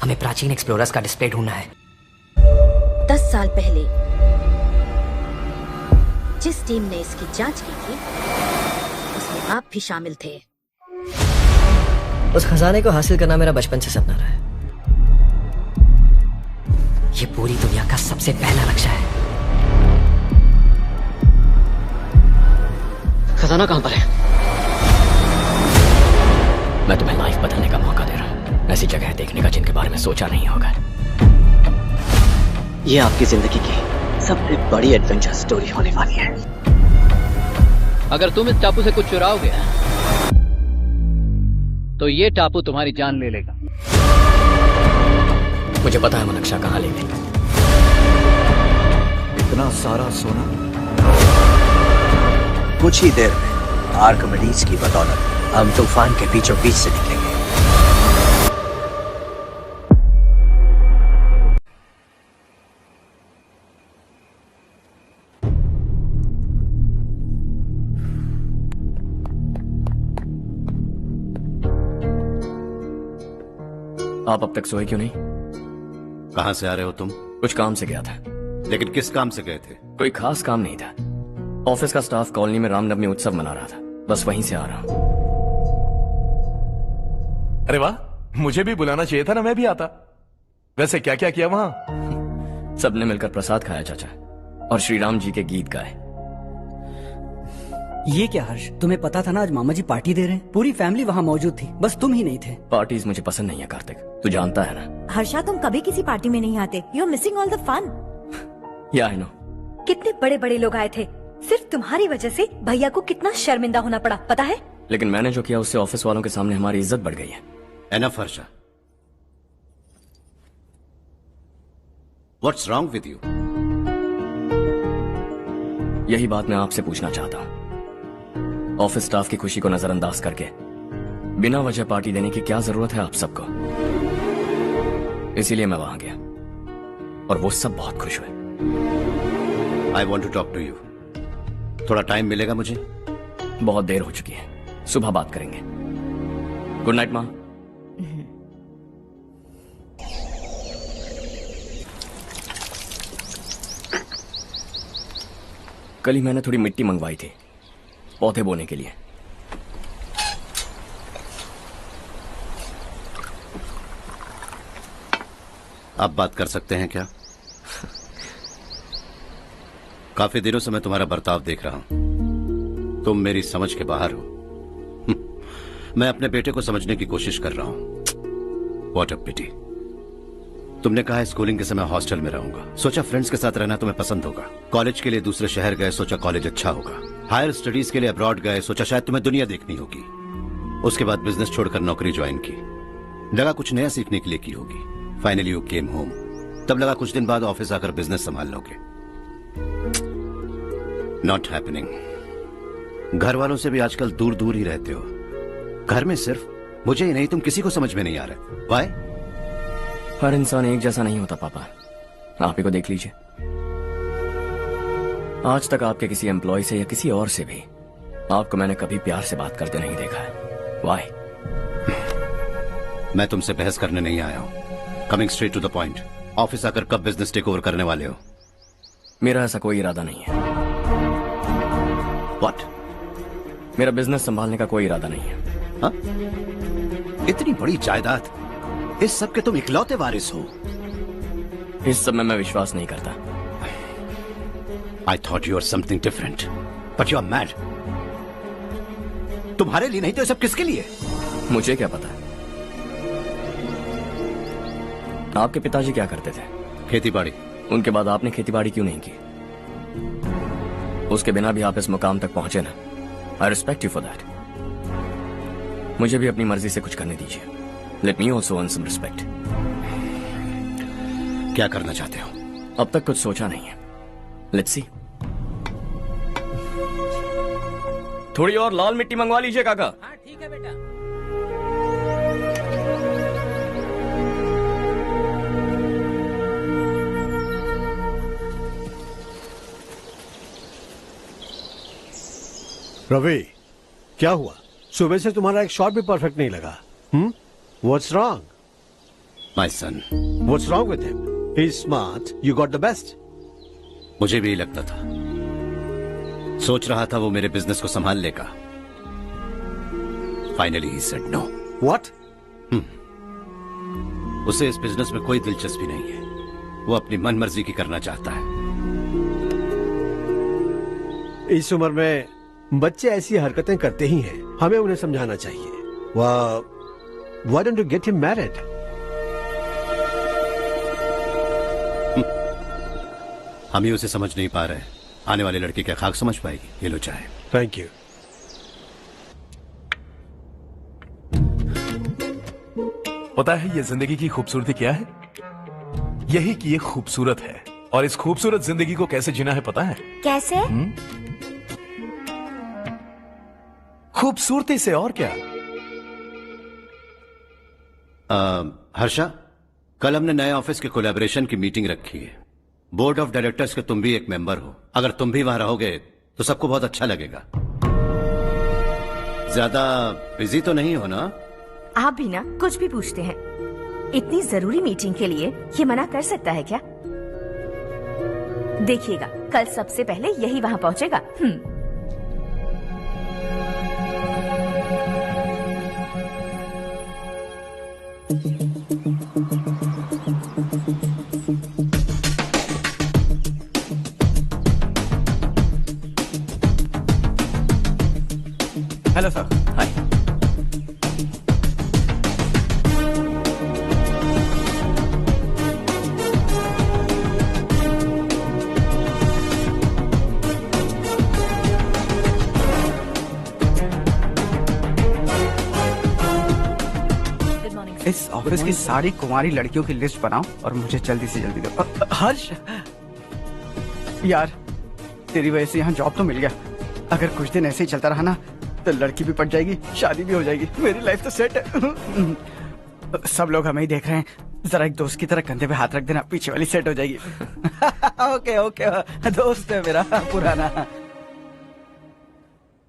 हमें प्राचीन एक्सप्लोरर्स का डिस्प्ले ढूंढना है। 10 साल पहले जिस टीम ने इसकी जांच की थी उसमें आप भी शामिल थे। उस खजाने को हासिल करना मेरा बचपन से सपना रहा है। ये पूरी दुनिया का सबसे पहला लक्ष्य है। खजाना कहां पर है? मैं तुम्हें लाइफ बदलने का मौका दे रहा हूं, ऐसी जगह देखने का जिनके बारे में सोचा नहीं होगा। ये आपकी जिंदगी की सबसे बड़ी एडवेंचर स्टोरी होने वाली है। अगर तुम इस टापू से कुछ चुराओगे तो ये टापू तुम्हारी जान ले लेगा। मुझे पता है वो नक्शा कहाँ ले गई। इतना सारा सोना कुछ ही देर में आर्किमिडीज की बदौलत हम तूफान के बीचों बीच से निकलेंगे। आप अब तक सोए क्यों नहीं? कहां से आ रहे हो तुम? कुछ काम से गया था। लेकिन किस काम से गए थे? कोई खास काम नहीं था। ऑफिस का स्टाफ कॉलोनी में रामनवमी उत्सव मना रहा था, बस वहीं से आ रहा हूं। अरे वाह, मुझे भी बुलाना चाहिए था ना, मैं भी आता। वैसे क्या क्या किया वहां? सबने मिलकर प्रसाद खाया चाचा, और श्री राम जी के गीत गाए। ये क्या हर्ष, तुम्हें पता था ना आज मामा जी पार्टी दे रहे हैं? पूरी फैमिली वहाँ मौजूद थी, बस तुम ही नहीं थे। पार्टीज मुझे पसंद नहीं है कार्तिक, तू जानता है ना। हर्षा, तुम कभी किसी पार्टी में नहीं आते। You are missing all the fun. Yeah I no. कितने बड़े बड़े लोग आए थे, सिर्फ तुम्हारी वजह से भैया को कितना शर्मिंदा होना पड़ा, पता है? लेकिन मैंने जो किया उससे ऑफिस वालों के सामने हमारी इज्जत बढ़ गई है। Enough Harsha, what's wrong with you? यही बात मैं आपसे पूछना चाहता हूँ। ऑफिस स्टाफ की खुशी को नजरअंदाज करके बिना वजह पार्टी देने की क्या जरूरत है आप सबको? इसीलिए मैं वहां गया और वो सब बहुत खुश हुए। I want to talk to you. थोड़ा टाइम मिलेगा मुझे? बहुत देर हो चुकी है, सुबह बात करेंगे। गुड नाइट माँ। कल ही मैंने थोड़ी मिट्टी मंगवाई थी पौधे बोने के लिए। आप बात कर सकते हैं क्या? काफी दिनों से मैं तुम्हारा बर्ताव देख रहा हूं। तुम मेरी समझ के बाहर हो। मैं अपने बेटे को समझने की कोशिश कर रहा हूं। व्हाट अ पिटी। तुमने कहा स्कूलिंग के समय हॉस्टल में रहूंगा, सोचा फ्रेंड्स के साथ रहना तुम्हें पसंद होगा। कॉलेज के लिए दूसरे शहर गए, सोचा कॉलेज अच्छा होगा। हायर स्टडीज के लिए अब्रॉड गए, सोचा शायद तुम्हें दुनिया देखनी होगी। उसके बाद बिजनेस छोड़कर नौकरी ज्वाइन की, लगा कुछ नया सीखने के लिए की होगी। फाइनली यू केम होम, तब लगा कुछ दिन बाद ऑफिस आकर बिजनेस संभाल लोगे। Not happening. घर वालों से भी आजकल दूर दूर ही रहते हो। घर में सिर्फ मुझे ही नहीं, तुम किसी को समझ में नहीं आ रहे। व्हाई? हर इंसान एक जैसा नहीं होता पापा, आप ही को देख लीजिए। आज तक आपके किसी एम्प्लॉय से या किसी और से भी आपको मैंने कभी प्यार से बात करते नहीं देखा है। व्हाई? मैं तुमसे बहस करने नहीं आया हूं। Coming straight to the point, office आकर कब बिजनेस टेक ओवर करने वाले हो? मेरा ऐसा कोई इरादा नहीं है। व्हाट? मेरा बिजनेस संभालने का कोई इरादा नहीं है। हा? इतनी बड़ी जायदाद, इस सब के तुम इकलौते वारिस हो। इस सब में मैं विश्वास नहीं करता। I thought you were something different, but you are mad. तुम्हारे लिए नहीं तो ये सब किसके लिए? मुझे क्या पता। आपके पिताजी क्या करते थे? खेतीबाड़ी। उनके बाद आपने खेतीबाड़ी क्यों नहीं की? उसके बिना भी आप इस मुकाम तक पहुंचे ना। I respect you for that. मुझे भी अपनी मर्जी से कुछ करने दीजिए। Let me also earn some respect. क्या करना चाहते हो? अब तक कुछ सोचा नहीं है। Let's see. थोड़ी और लाल मिट्टी मंगवा लीजिए काका। हाँ ठीक है बेटा। रवि, क्या हुआ? सुबह से तुम्हारा एक शॉट भी परफेक्ट नहीं लगा। What's wrong? My son. What's wrong with him? He's smart. You got the best. मुझे भी यही लगता था। सोच रहा था वो मेरे बिजनेस को संभाल लेगा। Finally he said no. What? उसे इस बिजनेस में कोई दिलचस्पी नहीं है। वो अपनी मनमर्जी की करना चाहता है। इस उम्र में बच्चे ऐसी हरकतें करते ही हैं। हमें उन्हें समझाना चाहिए। Why don't you get him married? हम ही उसे समझ नहीं पा रहे। आने वाली लड़की क्या खाक समझ पाएगी? ये लो चाहे। Thank you. पता है ये जिंदगी की खूबसूरती क्या है? यही कि ये खूबसूरत है, और इस खूबसूरत जिंदगी को कैसे जीना है पता है? कैसे? खूबसूरती से, और क्या। हर्षा, कल हमने नए ऑफिस के कोलैबोरेशन की मीटिंग रखी है। बोर्ड ऑफ डायरेक्टर्स के तुम भी एक मेंबर हो। अगर तुम भी वहां रहोगे तो सबको बहुत अच्छा लगेगा। ज्यादा बिजी तो नहीं हो ना? आप भी ना कुछ भी पूछते हैं। इतनी जरूरी मीटिंग के लिए ये मना कर सकता है क्या? देखिएगा, कल सबसे पहले यही वहां पहुंचेगा। Hello sir. हाय। इस ऑफिस की सारी कुंवारी लड़कियों की लिस्ट बनाओ और मुझे जल्दी से जल्दी दो। हर्ष यार, तेरी वजह से यहाँ जॉब तो मिल गया। अगर कुछ दिन ऐसे ही चलता रहा ना तो लड़की भी पट जाएगी, शादी भी हो जाएगी, मेरी लाइफ तो सेट है। सब लोग हमें ही देख रहे हैं, जरा एक दोस्त की तरह कंधे पे हाथ रख देना, पीछे वाली सेट हो जाएगी। ओके ओके, दोस्त है मेरा पुराना।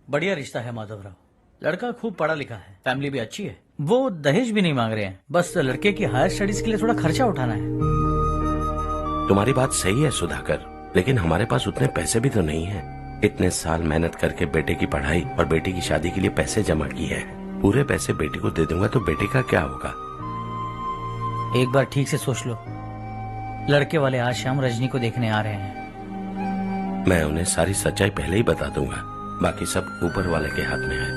बढ़िया रिश्ता है माधवराव। लड़का खूब पढ़ा लिखा है, फैमिली भी अच्छी है। वो दहेज भी नहीं मांग रहे हैं, बस लड़के की हायर स्टडीज के लिए थोड़ा खर्चा उठाना है। तुम्हारी बात सही है सुधाकर, लेकिन हमारे पास उतने पैसे भी तो नहीं है। इतने साल मेहनत करके बेटे की पढ़ाई और बेटे की शादी के लिए पैसे जमा किए हैं। पूरे पैसे बेटे को दे दूंगा तो बेटे का क्या होगा? एक बार ठीक से सोच लो। लड़के वाले आज शाम रजनी को देखने आ रहे हैं। मैं उन्हें सारी सच्चाई पहले ही बता दूंगा, बाकी सब ऊपर वाले के हाथ में है।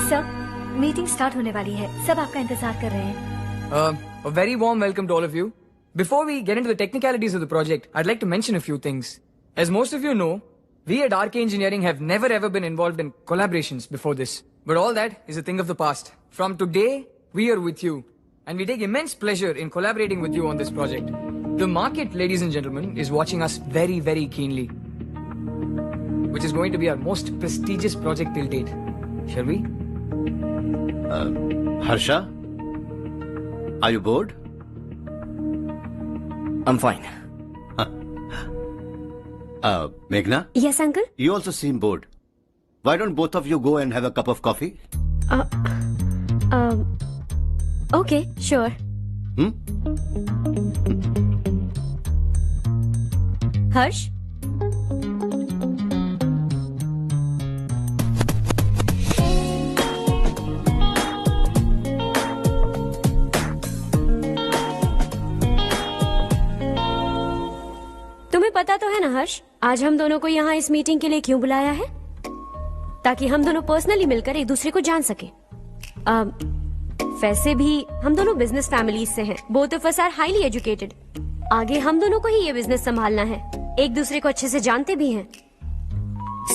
सर, मीटिंग स्टार्ट होने वाली है, सब आपका इंतजार कर रहे हैं। A very warm welcome to all of you. Before we get into the technicalities of the project, I'd like to mention a few things. As most of you know, we at RK Engineering have never ever been involved in collaborations before this. But all that is a thing of the past. From today, we are with you. And we take immense pleasure in collaborating with you on this project. The market, ladies and gentlemen, is watching us very, very keenly. Which is going to be our most prestigious project till date. Shall we? Harsha, are you bored? I'm fine. Meghna? Yes, uncle? You also seem bored. Why don't both of you go and have a cup of coffee? Okay, sure. Harsh? तुम्हें पता तो है ना हर्ष, आज हम दोनों को यहाँ इस मीटिंग के लिए क्यों बुलाया है? ताकि हम दोनों पर्सनली मिलकर एक दूसरे को जान सके। वैसे भी हम दोनों बिजनेस फैमिलीज से हैं। Both of us are highly educated. आगे हम दोनों को ही ये बिजनेस संभालना है। एक दूसरे को अच्छे से जानते भी हैं।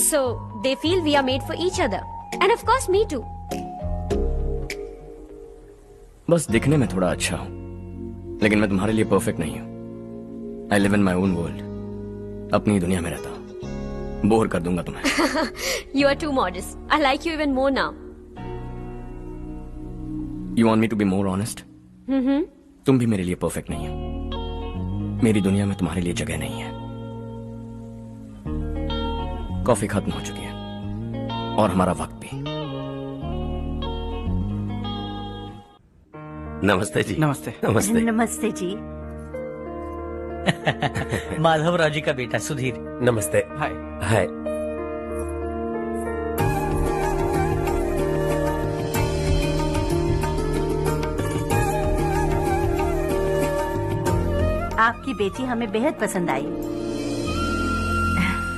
So they feel we are made for each other and of course me too. बस दिखने में थोड़ा अच्छा हूँ, लेकिन मैं तुम्हारे लिए परफेक्ट नहीं हूँ। I live in my own world, अपनी दुनिया में रहता हूँ। बोर कर दूंगा तुम्हें। You are too modest. I like you even more now. You want me to be more honest? तुम भी मेरे लिए परफेक्ट नहीं हो। मेरी दुनिया में तुम्हारे लिए जगह नहीं है। कॉफी खत्म हो चुकी है और हमारा वक्त भी। नमस्ते जी। नमस्ते। नमस्ते। नमस्ते जी। माधवराव जी का बेटा सुधीर। नमस्ते। हाय। हाय। आपकी बेटी हमें बेहद पसंद आई।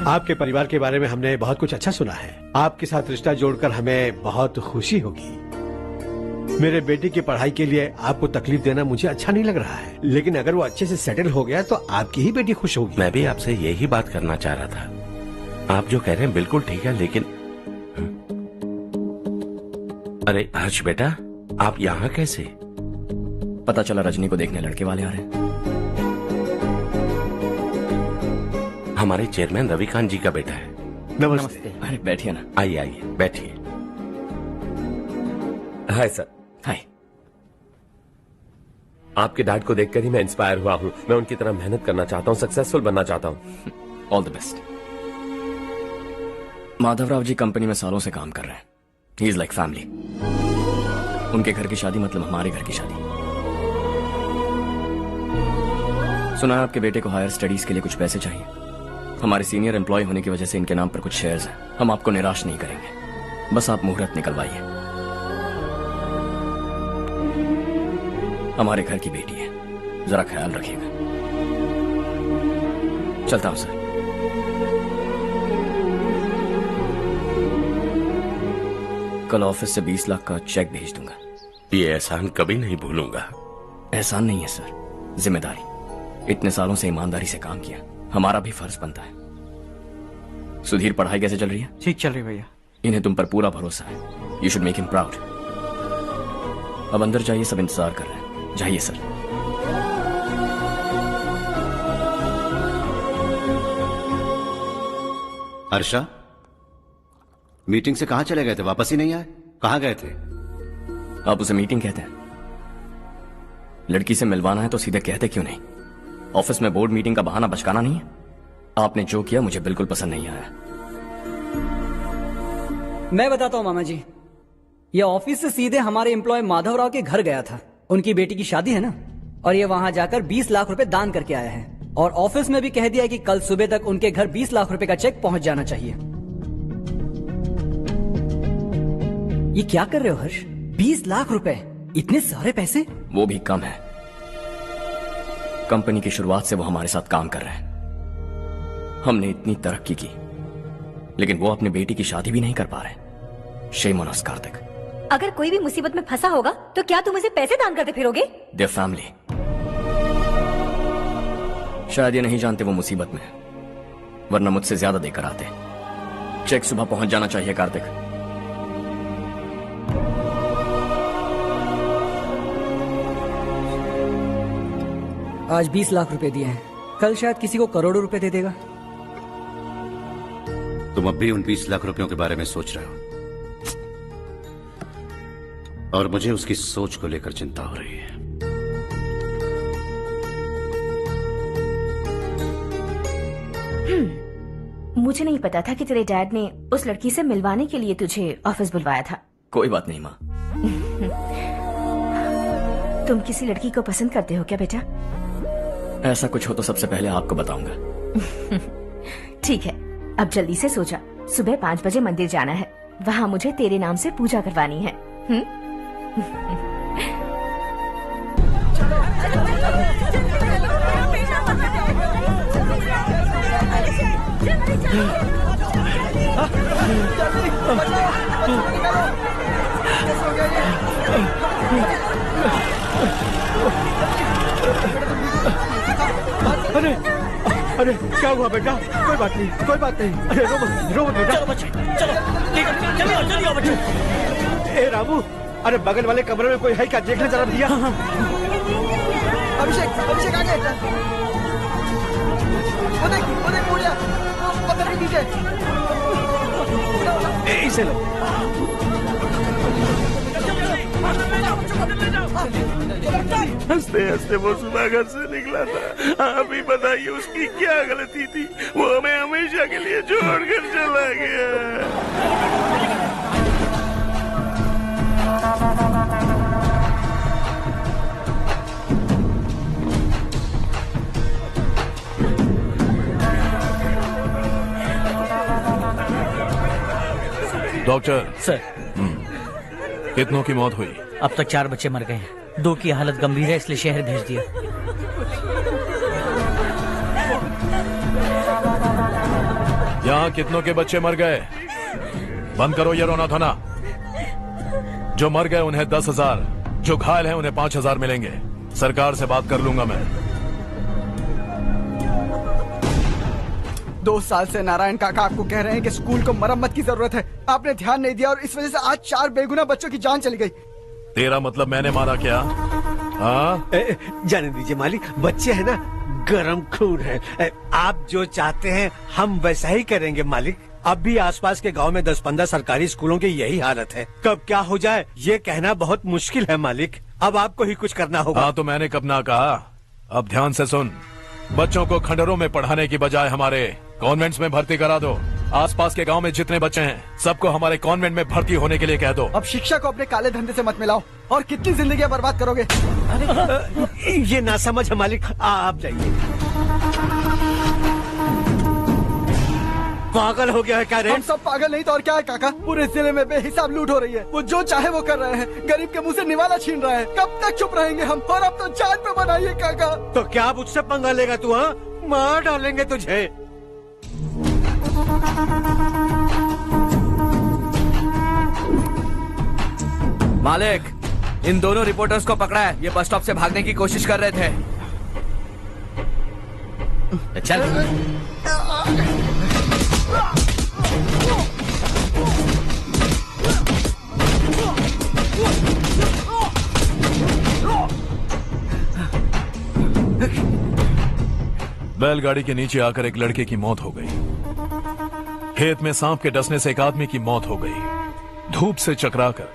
आपके परिवार के बारे में हमने बहुत कुछ अच्छा सुना है। आपके साथ रिश्ता जोड़कर हमें बहुत खुशी होगी। मेरे बेटे की पढ़ाई के लिए आपको तकलीफ देना मुझे अच्छा नहीं लग रहा है, लेकिन अगर वो अच्छे से सेटल हो गया तो आपकी ही बेटी खुश होगी। मैं भी आपसे यही बात करना चाह रहा था। आप जो कह रहे हैं बिल्कुल ठीक है, लेकिन अरे हर्ष बेटा, आप यहाँ कैसे? पता चला रजनी को देखने लड़के वाले आ रहे हैं। हमारे चेयरमैन रविकांत जी का बेटा है। नमस्ते। अरे बैठिए ना। आइए आइए बैठिए। Hi sir. हाय। आपके डैड को देखकर ही मैं इंस्पायर हुआ हूँ। मैं उनकी तरह मेहनत करना चाहता हूँ, सक्सेसफुल बनना चाहता हूँ। All the best. Madhavrao ji company में सालों से काम कर रहे हैं। He is like family. उनके घर की शादी मतलब हमारे घर की शादी। सुना है आपके बेटे को हायर स्टडीज के लिए कुछ पैसे चाहिए। हमारे सीनियर एम्प्लॉय होने की वजह से इनके नाम पर कुछ शेयर्स हैं। हम आपको निराश नहीं करेंगे, बस आप मुहूर्त निकलवाइए। हमारे घर की बेटी है, जरा ख्याल रखिएगा। चलता हूं सर। कल ऑफिस से 20 लाख का चेक भेज दूंगा। ये एहसान कभी नहीं भूलूंगा। एहसान नहीं है सर, जिम्मेदारी। इतने सालों से ईमानदारी से काम किया, हमारा भी फर्ज बनता है। सुधीर, पढ़ाई कैसे चल रही है? ठीक चल रही भैया। इन्हें तुम पर पूरा भरोसा है। You should make him proud. अब अंदर जाइए, सब इंतजार कर रहे हैं। जाइए सर। हर्षा, मीटिंग से कहाँ चले गए थे? वापस ही नहीं आए? कहाँ गए थे? आप उसे मीटिंग कहते हैं? लड़की से मिलवाना है तो सीधे कहते क्यों नहीं? ऑफिस में बोर्ड मीटिंग का बहाना बचकाना नहीं है। आपने जो किया मुझे बिल्कुल पसंद नहीं आया। मैं बताता हूँ मामा जी, ये ऑफिस से सीधे हमारे एम्प्लॉय माधवराव के घर गया था। उनकी बेटी की शादी है ना, और ये वहां जाकर 20 लाख रुपए दान करके आया है। और ऑफिस में भी कह दिया कि कल सुबह तक उनके घर 20 लाख रुपए का चेक पहुंच जाना चाहिए। ये क्या कर रहे हो हर्ष? 20 लाख रुपए, इतने सारे पैसे? वो भी कम है। कंपनी की शुरुआत से वो हमारे साथ काम कर रहे हैं। हमने इतनी तरक्की की, लेकिन वो अपनी बेटी की शादी भी नहीं कर पा रहे। Shame on us Kartik. अगर कोई भी मुसीबत में फंसा होगा तो क्या तुम उसे पैसे दान करते फिरोगे? Their family. शायद ये नहीं जानते वो मुसीबत में है, वरना मुझसे ज्यादा देकर आते। चेक सुबह पहुंच जाना चाहिए कार्तिक। आज 20 लाख रुपए दिए हैं, कल शायद किसी को करोड़ों रुपए दे देगा। तुम अब भी उन 20 लाख रुपयों के बारे में सोच रहे हो, और मुझे उसकी सोच को लेकर चिंता हो रही है। मुझे नहीं पता था कि तेरे डैड ने उस लड़की से मिलवाने के लिए तुझे ऑफिस बुलवाया था। कोई बात नहीं माँ। तुम किसी लड़की को पसंद करते हो क्या बेटा? ऐसा कुछ हो तो सबसे पहले आपको बताऊंगा। ठीक है, अब जल्दी से सो जा। सुबह 5 बजे मंदिर जाना है, वहाँ मुझे तेरे नाम से पूजा करवानी है। अरे अरे क्या हुआ बेटा? कोई बात नहीं, कोई बात नहीं। अरे रो मत बेटा। चलो बच्चे, चलो जल्दी आओ बच्चे। ए रामू, अरे बगल वाले कमरे में कोई है क्या? देखना जरा भैया। अभिषेक, अभिषेक आ गए। वो देख मुड़िया, वो पत्थर के पीछे। इसे लो। हंसते हंसते वो सुबह घर से निकला था। आप ही बताइए उसकी क्या गलती थी? वो हमें हमेशा के लिए छोड़कर चला गया। डॉक्टर सर, कितनों की मौत हुई? अब तक 4 बच्चे मर गए हैं, 2 की हालत गंभीर है, इसलिए शहर भेज दिया। यहाँ कितनों के बच्चे मर गए? बंद करो ये रोना धोना। जो मर गए उन्हें 10,000, जो घायल हैं उन्हें 5,000 मिलेंगे। सरकार से बात कर लूंगा मैं। 2 साल से नारायण काका आपको कह रहे हैं कि स्कूल को मरम्मत की जरूरत है। आपने ध्यान नहीं दिया और इस वजह से आज 4 बेगुनाह बच्चों की जान चली गई। तेरा मतलब मैंने मारा क्या? हाँ? जाने दीजिए मालिक, बच्चे हैं ना, गरम खून है। आप जो चाहते हैं हम वैसा ही करेंगे मालिक। अब भी आसपास के गांव में 10-15 सरकारी स्कूलों की यही हालत है। कब क्या हो जाए ये कहना बहुत मुश्किल है मालिक। अब आपको ही कुछ करना होगा। हाँ तो मैंने कब ना कहा। अब ध्यान से सुन, बच्चों को खंडरों में पढ़ाने की बजाय हमारे कॉन्वेंट्स में भर्ती करा दो। आसपास के गांव में जितने बच्चे हैं सबको हमारे कॉन्वेंट में भर्ती होने के लिए कह दो। अब शिक्षा को अपने काले धंधे से मत मिलाओ। और कितनी जिंदगियां बर्बाद करोगे? ये ना समझ है मालिक, आप जाइए। पागल हो गया है क्या रे? हम सब पागल नहीं तो और क्या है काका। पूरे जिले में बेहिसाब लूट हो रही है। वो जो चाहे वो कर रहे हैं। गरीब के मुंह से निवाला छीन रहा है। कब तक चुप रहेंगे हम? और अब तो जान पे बनाइए काका। तो क्या मुझसे पंगा लेगा तू? हाँ, मार डालेंगे तुझे। मालिक, इन दोनों रिपोर्टर्स को पकड़ा है। ये बस स्टॉप से भागने की कोशिश कर रहे थे। चल। बैलगाड़ी के नीचे आकर एक लड़के की मौत हो गई। खेत में सांप के डसने से एक आदमी की मौत हो गई। धूप से चकराकर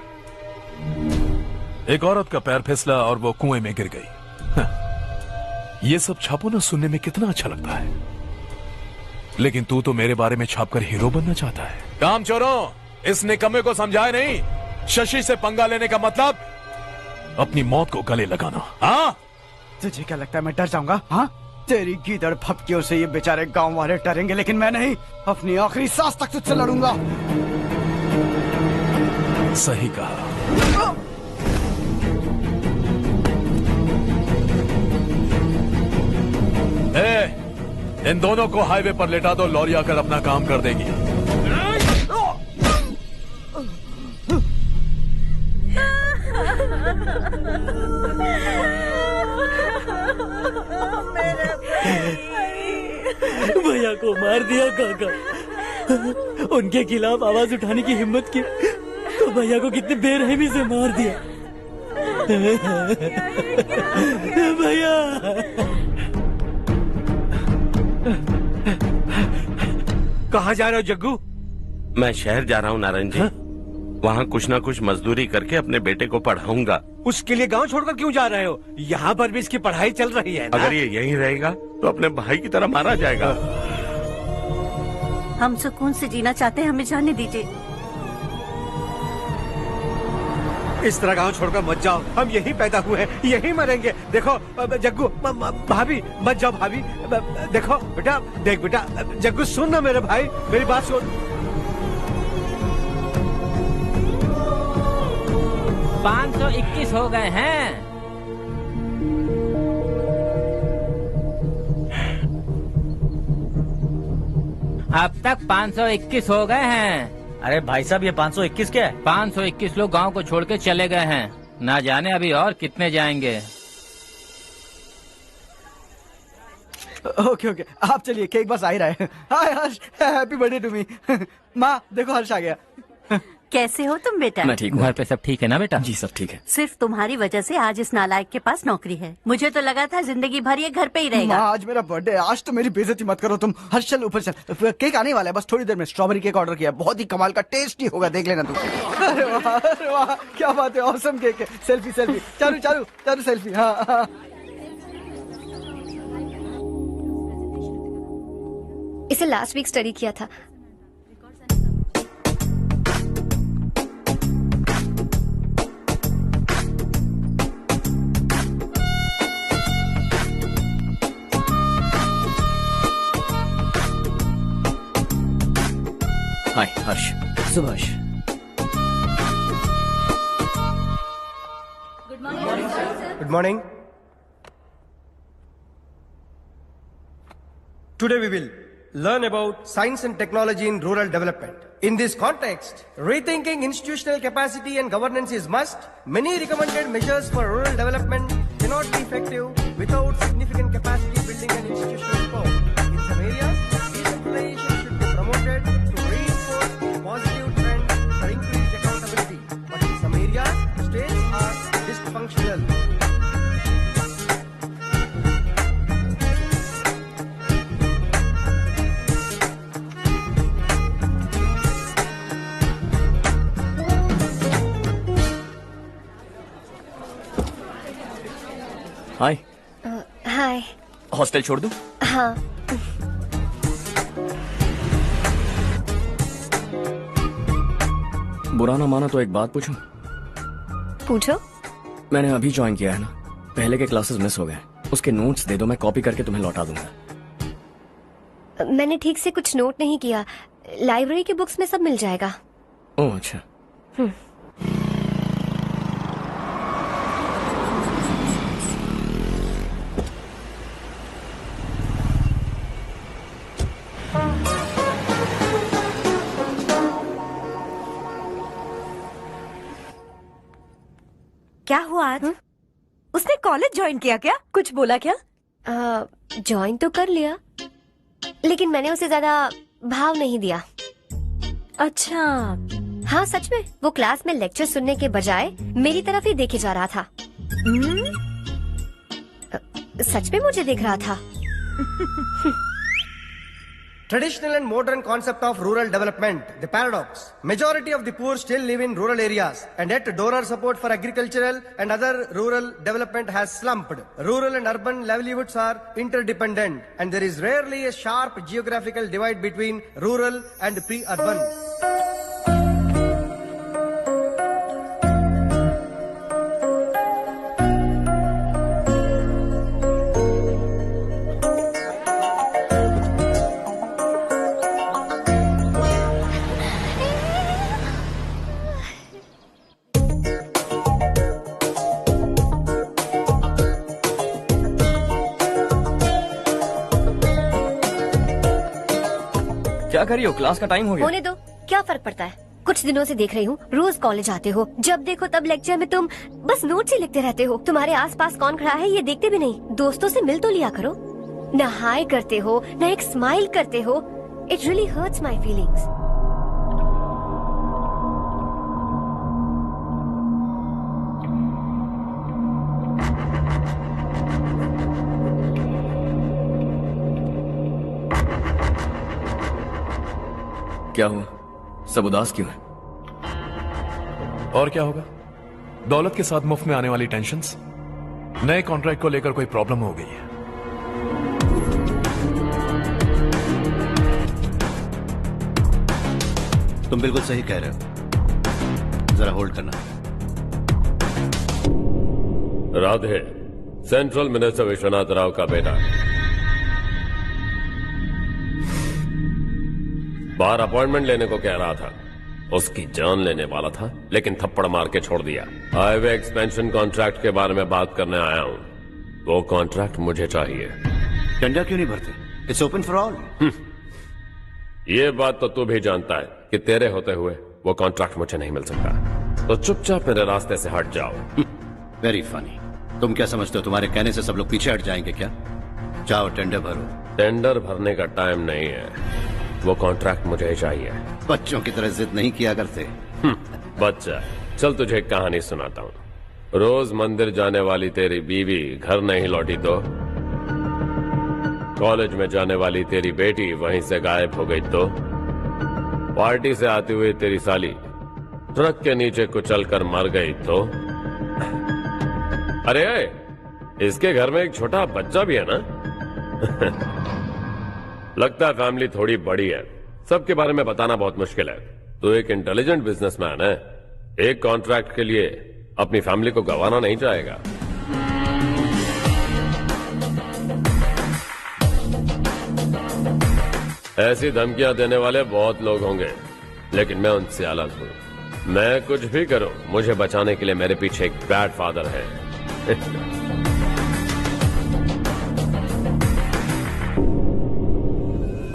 एक औरत का पैर फिसला और वो कुएं में गिर गई। ये सब छापो ना, सुनने में कितना अच्छा लगता है। लेकिन तू तो मेरे बारे में छापकर हीरो बनना चाहता है। काम चोरों, इस निकम्मे को समझाए नहीं। शशि से पंगा लेने का मतलब अपनी मौत को गले लगाना। हाँ, तुझे क्या लगता है मैं डर जाऊंगा? हाँ, तेरी गीदड़ फपकियों से ये बेचारे गांव वाले डरेंगे, लेकिन मैं नहीं। अपनी आखिरी सांस तक तुझसे लड़ूंगा। सही कहा। इन दोनों को हाईवे पर लेटा दो, लॉरी आकर अपना काम कर देगी। भैया को मार दिया काका। उनके खिलाफ आवाज उठाने की हिम्मत की तो भैया को कितने बेरहमी से मार दिया। भैया कहाँ जा रहे हो जग्गू? मैं शहर जा रहा हूँ नारायण जी। वहाँ कुछ ना कुछ मजदूरी करके अपने बेटे को पढ़ाऊंगा। उसके लिए गांव छोड़कर क्यों जा रहे हो? यहाँ पर भी इसकी पढ़ाई चल रही है ना? अगर ये यहीं रहेगा तो अपने भाई की तरह मारा जाएगा। हम सुकून से जीना चाहते हैं, हमें जाने दीजिए। इस तरह गांव छोड़कर मत जाओ। हम यहीं पैदा हुए हैं, यहीं मरेंगे। देखो जग्गू, भाभी मत जाओ। भाभी देखो बेटा, देख बेटा, जग्गू सुन ना मेरे भाई, मेरी बात सुन। 521 हो गए हैं। अब तक 521 हो गए हैं। अरे भाई साहब, ये 521 क्या है? 521 लोग गांव को छोड़ के चले गए हैं। ना जाने अभी और कितने जाएंगे। ओके ओके, आप चलिए, केक बस आ ही रहा है। हाय हर्ष, हैप्पी बर्थडे टू मी। माँ देखो, हर्ष आ गया। कैसे हो तुम बेटा? मैं ठीक हूँ। घर पे सब ठीक है ना बेटा? जी सब ठीक है। सिर्फ तुम्हारी वजह से आज इस नालायक के पास नौकरी है। मुझे तो लगा था जिंदगी भर ये घर पे ही रहेगा। माँ, आज मेरा बर्थडे है, आज तो मेरी बेइज्जती मत करो तुम। हर्ष चल ऊपर चल, केक आने वाला है बस थोड़ी देर में। स्ट्रॉबेरी केक ऑर्डर किया, बहुत ही कमाल का टेस्टी होगा, देख लेना तुम। अरे वाह, क्या बात है, ऑसम केक है। Selfie selfie, Charu Charu Charu selfie. हाँ, इसे लास्ट वीक स्टडी किया था। Hi Harsh. Subhash, Good morning. Today we will learn about science and technology in rural development. In this context, rethinking institutional capacity and governance is must. Many recommended measures for rural development cannot be effective without significant capacity building and institutional support. In some areas, decentralization should be promoted to reinforce positive trend for increased accountability. But in some areas, states are dysfunctional. Hi. Hi. Hostel छोड़ दूं? हाँ। बुरा ना माना तो एक बात पूछूं? पूछो। मैंने अभी ज्वाइन किया है ना, पहले के क्लासेस मिस हो गए, उसके नोट्स दे दो, मैं कॉपी करके तुम्हें लौटा दूंगा। मैंने ठीक से कुछ नोट नहीं किया, लाइब्रेरी की बुक्स में सब मिल जाएगा। ओह अच्छा। क्या हुआ आज? उसने कॉलेज ज्वाइन किया क्या? कुछ बोला क्या? ज्वाइन तो कर लिया, लेकिन मैंने उसे ज्यादा भाव नहीं दिया। अच्छा। हाँ सच में, वो क्लास में लेक्चर सुनने के बजाय मेरी तरफ ही देखे जा रहा था। सच में मुझे देख रहा था। Traditional and modern concept of rural development, the paradox. Majority of the poor still live in rural areas, and yet donor support for agricultural and other rural development has slumped. Rural and urban livelihoods are interdependent, and there is rarely a sharp geographical divide between rural and pre-urban. क्या कर रही हो? Class का time हो गया। होने दो, क्या फर्क पड़ता है? कुछ दिनों से देख रही हूँ, रोज कॉलेज आते हो, जब देखो तब लेक्चर में तुम बस नोट्स ही लिखते रहते हो। तुम्हारे आसपास कौन खड़ा है ये देखते भी नहीं। दोस्तों से मिल तो लिया करो। न हाय करते हो, न एक स्माइल करते हो। It really hurts my feelings. क्या हुआ? सब उदास क्यों है? और क्या होगा? दौलत के साथ मुफ्त में आने वाली टेंशन्स। नए कॉन्ट्रैक्ट को लेकर कोई प्रॉब्लम हो गई है। तुम बिल्कुल सही कह रहे हो, जरा होल्ड करना। राधे, सेंट्रल मिनिस्टर विश्वनाथ राव का बेटा। बाहर अपॉइंटमेंट लेने को कह रहा था, उसकी जान लेने वाला था, लेकिन थप्पड़ मार के छोड़ दिया। हाईवे एक्सपेंशन कॉन्ट्रैक्ट के बारे में बात करने आया हूं। वो कॉन्ट्रैक्ट मुझे चाहिए। टेंडर क्यों नहीं भरते? It's open for all. ये बात तो तू भी जानता है कि तेरे होते हुए वो कॉन्ट्रैक्ट मुझे नहीं मिल सकता, तो चुपचाप मेरे रास्ते से हट जाओ। Very funny. तुम क्या समझते हो तुम्हारे कहने से सब लोग पीछे हट जाएंगे क्या? जाओ टेंडर भरो। टेंडर भरने का टाइम नहीं है, वो कॉन्ट्रैक्ट मुझे चाहिए। बच्चों की तरह जिद नहीं किया करते। बच्चा, चल तुझे एक कहानी सुनाता हूँ। रोज मंदिर जाने वाली तेरी बीवी घर नहीं लौटी तो, कॉलेज में जाने वाली तेरी बेटी वहीं से गायब हो गई तो, पार्टी से आती हुई तेरी साली ट्रक के नीचे कुचलकर मर गई तो। अरे इसके घर में एक छोटा बच्चा भी है ना। लगता है फैमिली थोड़ी बड़ी है, सबके बारे में बताना बहुत मुश्किल है। तो एक इंटेलिजेंट बिजनेसमैन है, एक कॉन्ट्रैक्ट के लिए अपनी फैमिली को गंवाना नहीं चाहेगा। ऐसी धमकियां देने वाले बहुत लोग होंगे, लेकिन मैं उनसे अलग हूं। मैं कुछ भी करूं, मुझे बचाने के लिए मेरे पीछे एक बैड फादर है।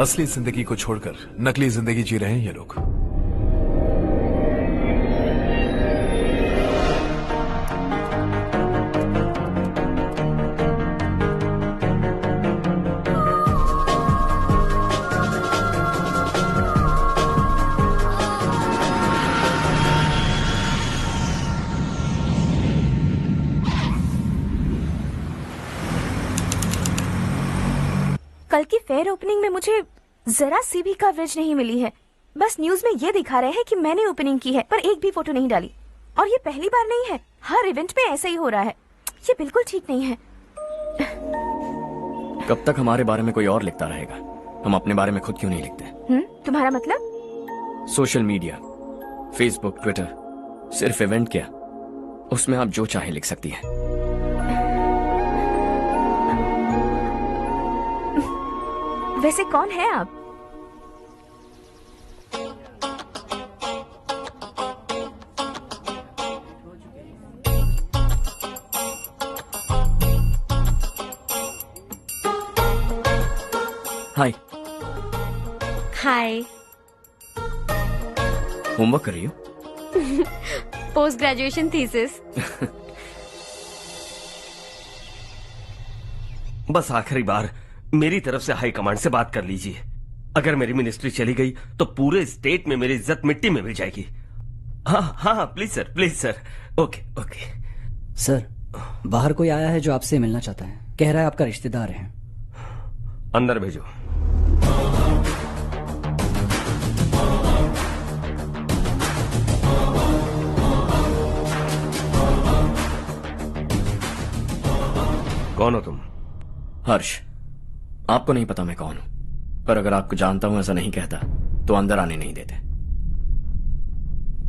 असली जिंदगी को छोड़कर नकली जिंदगी जी रहे हैं ये लोग। कल की फेयर ओपनिंग में मुझे जरा सी भी कवरेज नहीं मिली है। बस न्यूज में ये दिखा रहे हैं कि मैंने ओपनिंग की है, पर एक भी फोटो नहीं डाली। और ये पहली बार नहीं है, हर इवेंट में ऐसा ही हो रहा है। ये बिल्कुल ठीक नहीं है। कब तक हमारे बारे में कोई और लिखता रहेगा? हम अपने बारे में खुद क्यों नहीं लिखते? तुम्हारा मतलब? सोशल मीडिया, फेसबुक, ट्विटर, सिर्फ इवेंट क्या, उसमें आप जो चाहे लिख सकती हैं। वैसे कौन है आप? हाय। हाय। होमवर्क कर रही हो? Post graduation thesis. बस आखिरी बार मेरी तरफ से हाई कमांड से बात कर लीजिए। अगर मेरी मिनिस्ट्री चली गई तो पूरे स्टेट में मेरी इज्जत मिट्टी में मिल जाएगी। हाँ हाँ please sir, please sir. Okay okay sir, बाहर कोई आया है जो आपसे मिलना चाहता है। कह रहा है आपका रिश्तेदार है। अंदर भेजो। कौन हो तुम? हर्ष। आपको नहीं पता मैं कौन हूं, पर अगर आपको जानता हूं ऐसा नहीं कहता तो अंदर आने नहीं देते।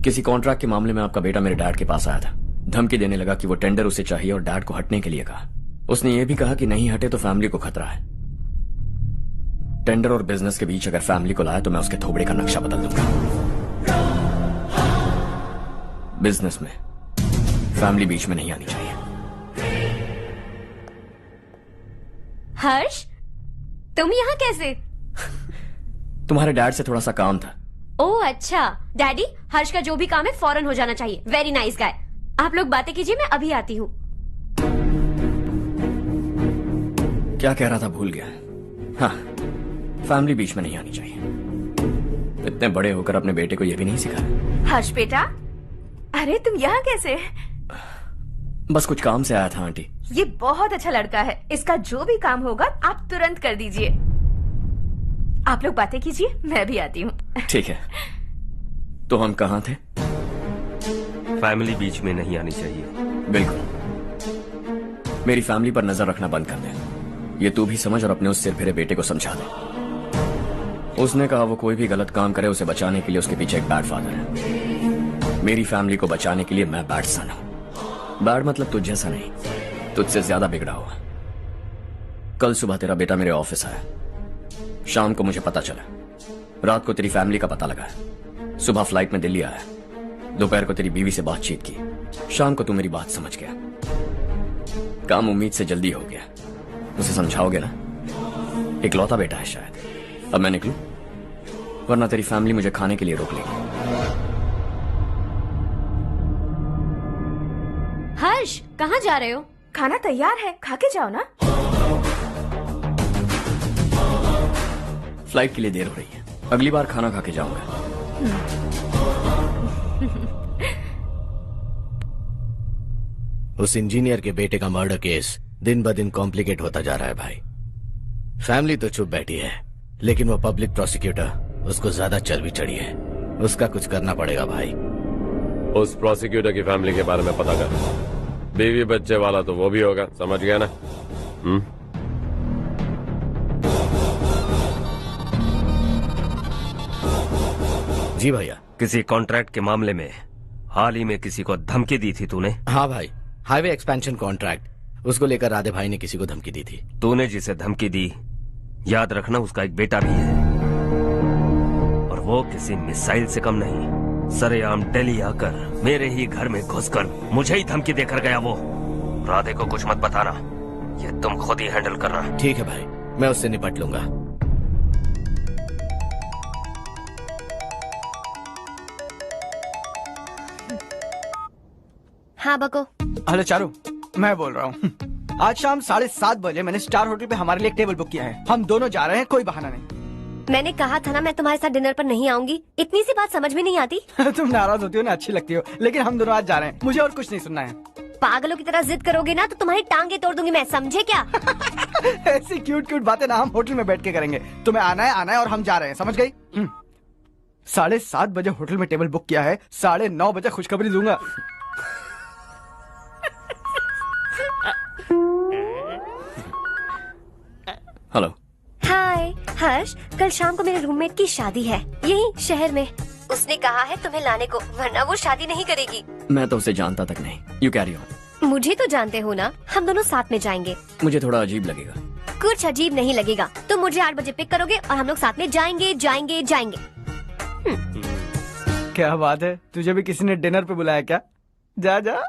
किसी कॉन्ट्रैक्ट के मामले में आपका बेटा मेरे डैड के पास आया था। धमकी देने लगा कि वो टेंडर उसे चाहिए और डैड को हटने के लिए कहा। उसने ये भी कहा कि नहीं हटे तो फैमिली को खतरा है। टेंडर और बिजनेस के बीच अगर फैमिली को लाया तो मैं उसके थोबड़े का नक्शा बदल दूंगा। बिजनेस में फैमिली बीच में नहीं आनी चाहिए। हर्ष, तुम यहाँ कैसे? तुम्हारे डैड से थोड़ा सा काम था। ओह अच्छा। डैडी, हर्ष का जो भी काम है फौरन हो जाना चाहिए। Very nice guy. आप लोग बातें कीजिए, मैं अभी आती हूँ। क्या कह रहा था भूल गया। हाँ, फैमिली बीच में नहीं आनी चाहिए। इतने बड़े होकर अपने बेटे को यह भी नहीं सिखाया। हर्ष बेटा, अरे तुम यहाँ कैसे? बस कुछ काम से आया था आंटी। ये बहुत अच्छा लड़का है। इसका जो भी काम होगा आप तुरंत कर दीजिए। आप लोग बातें कीजिए, मैं भी आती हूँ। ठीक है। तो हम कहाँ थे? फैमिली बीच में नहीं आनी चाहिए। बिल्कुल। मेरी फैमिली पर नजर रखना बंद कर दे। ये तू भी समझ और अपने उस सिर फिरे बेटे को समझा दे। उसने कहा वो कोई भी गलत काम करे उसे बचाने के लिए उसके पीछे एक बैड फादर है। मेरी फैमिली को बचाने के लिए मैं बैड सन हूं। बैड मतलब तुझ जैसा नहीं, तुझसे ज्यादा बिगड़ा हुआ। कल सुबह तेरा बेटा मेरे ऑफिस आया। शाम को मुझे पता चला। रात को तेरी फैमिली का पता लगा। सुबह फ्लाइट में दिल्ली आया। दोपहर को तेरी बीवी से बातचीत की। शाम को तू मेरी बात समझ गया। काम उम्मीद से जल्दी हो गया। उसे समझाओगे ना? इकलौता बेटा है शायद। अब मैं निकलूं, वरना तेरी फैमिली मुझे खाने के लिए रोक लेगी। हर्ष, कहाँ जा रहे हो? खाना तैयार है, खा के जाओ ना। फ्लाइट के लिए देर हो रही है। अगली बार खाना खा के जाऊंगा। उस इंजीनियर के बेटे का मर्डर केस दिन ब दिन कॉम्प्लिकेट होता जा रहा है भाई। फैमिली तो चुप बैठी है, लेकिन वो पब्लिक प्रोसिक्यूटर उसको ज्यादा चल भी चढ़ी है। उसका कुछ करना पड़ेगा भाई। उस प्रोसिक्यूटर की फैमिली के बारे में पता कर। बीवी बच्चे वाला तो वो भी होगा, समझ गया ना? जी भैया। किसी कॉन्ट्रैक्ट के मामले में हाल ही में किसी को धमकी दी थी तूने? हाँ भाई, हाईवे एक्सपेंशन कॉन्ट्रैक्ट, उसको लेकर राधे भाई ने किसी को धमकी दी थी। तूने जिसे धमकी दी, याद रखना उसका एक बेटा भी है, और वो किसी मिसाइल से कम नहीं। सरेआम दिल्ली आकर मेरे ही घर में घुसकर मुझे ही धमकी देकर गया वो। राधे को कुछ मत बताना, ये तुम खुद ही हैंडल करना। ठीक है भाई, मैं उससे निपट लूंगा। हाँ बको। हेलो चारू, मैं बोल रहा हूँ। आज शाम 7:30 बजे मैंने स्टार होटल पे हमारे लिए एक टेबल बुक किया है। हम दोनों जा रहे हैं, कोई बहाना नहीं। मैंने कहा था ना मैं तुम्हारे साथ डिनर पर नहीं आऊंगी। इतनी सी बात समझ में नहीं आती। तुम नाराज होती हो ना, अच्छी लगती हो, लेकिन हम दोनों आज जा रहे हैं। मुझे और कुछ नहीं सुनना है। पागलों की तरह जिद करोगे ना तो तुम्हारी टांगे तोड़ दूंगी मैं, समझे क्या? ऐसी क्यूट क्यूट बातें ना हम होटल में बैठ के करेंगे। तुम्हें आना है और हम जा रहे हैं, समझ गई? 7:30 बजे होटल में टेबल बुक किया है, 9:30 बजे खुशखबरी दूंगा। हेलो। हाय हर्ष, कल शाम को मेरे रूममेट की शादी है यही शहर में। उसने कहा है तुम्हें लाने को, वरना वो शादी नहीं करेगी। मैं तो उसे जानता तक नहीं। You carry on. मुझे तो जानते हो ना, हम दोनों साथ में जाएंगे। मुझे थोड़ा अजीब लगेगा। कुछ अजीब नहीं लगेगा। तुम मुझे 8 बजे पिक करोगे और हम लोग साथ में जाएंगे जाएंगे जाएंगे। क्या बात है, तुझे भी किसी ने डिनर पे बुलाया क्या? जा जा।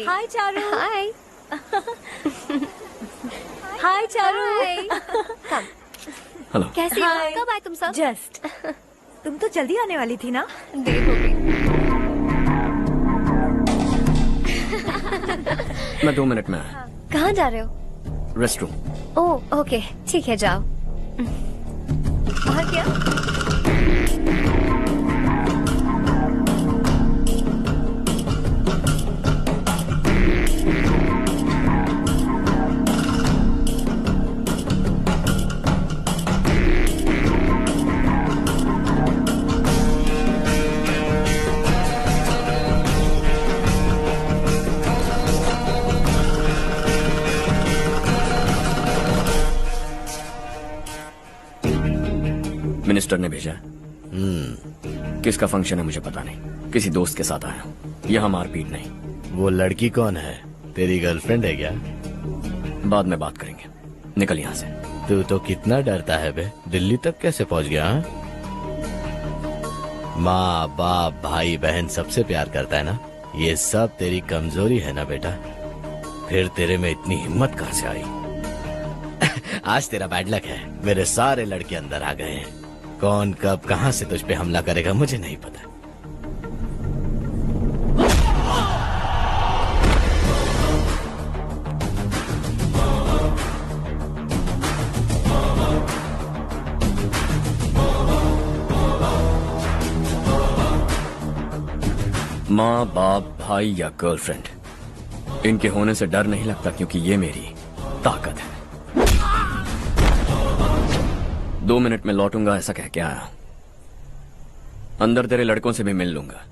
हाय चारू। हाय। हाय चारू। हेलो। कैसी हो? कब आए तुम सब? जस्ट। तुम तो जल्दी आने वाली थी ना? देर हो गई। मैं 2 मिनट में आया। कहाँ जा रहे हो? Rest room. ओह ओके, ठीक है जाओ। और क्या? मिनिस्टर ने भेजा। किसका फंक्शन है मुझे पता नहीं। किसी दोस्त के साथ आया हूँ। यहाँ मारपीट नहीं। वो लड़की कौन है? तेरी गर्लफ्रेंड है क्या? बाद में बात करेंगे, निकल यहाँ से। तू तो कितना डरता है बे, दिल्ली तक कैसे पहुँच गया? माँ बाप भाई बहन सबसे प्यार करता है ना, ये सब तेरी कमजोरी है ना बेटा। फिर तेरे में इतनी हिम्मत कहाँ से आई? आज तेरा बैड लक है, मेरे सारे लड़के अंदर आ गए हैं। कौन कब कहां से तुझ पे हमला करेगा मुझे नहीं पता। माँ बाप भाई या गर्लफ्रेंड, इनके होने से डर नहीं लगता क्योंकि ये मेरी ताकत है। 2 मिनट में लौटूंगा ऐसा कह के आया। अंदर तेरे लड़कों से भी मिल लूंगा।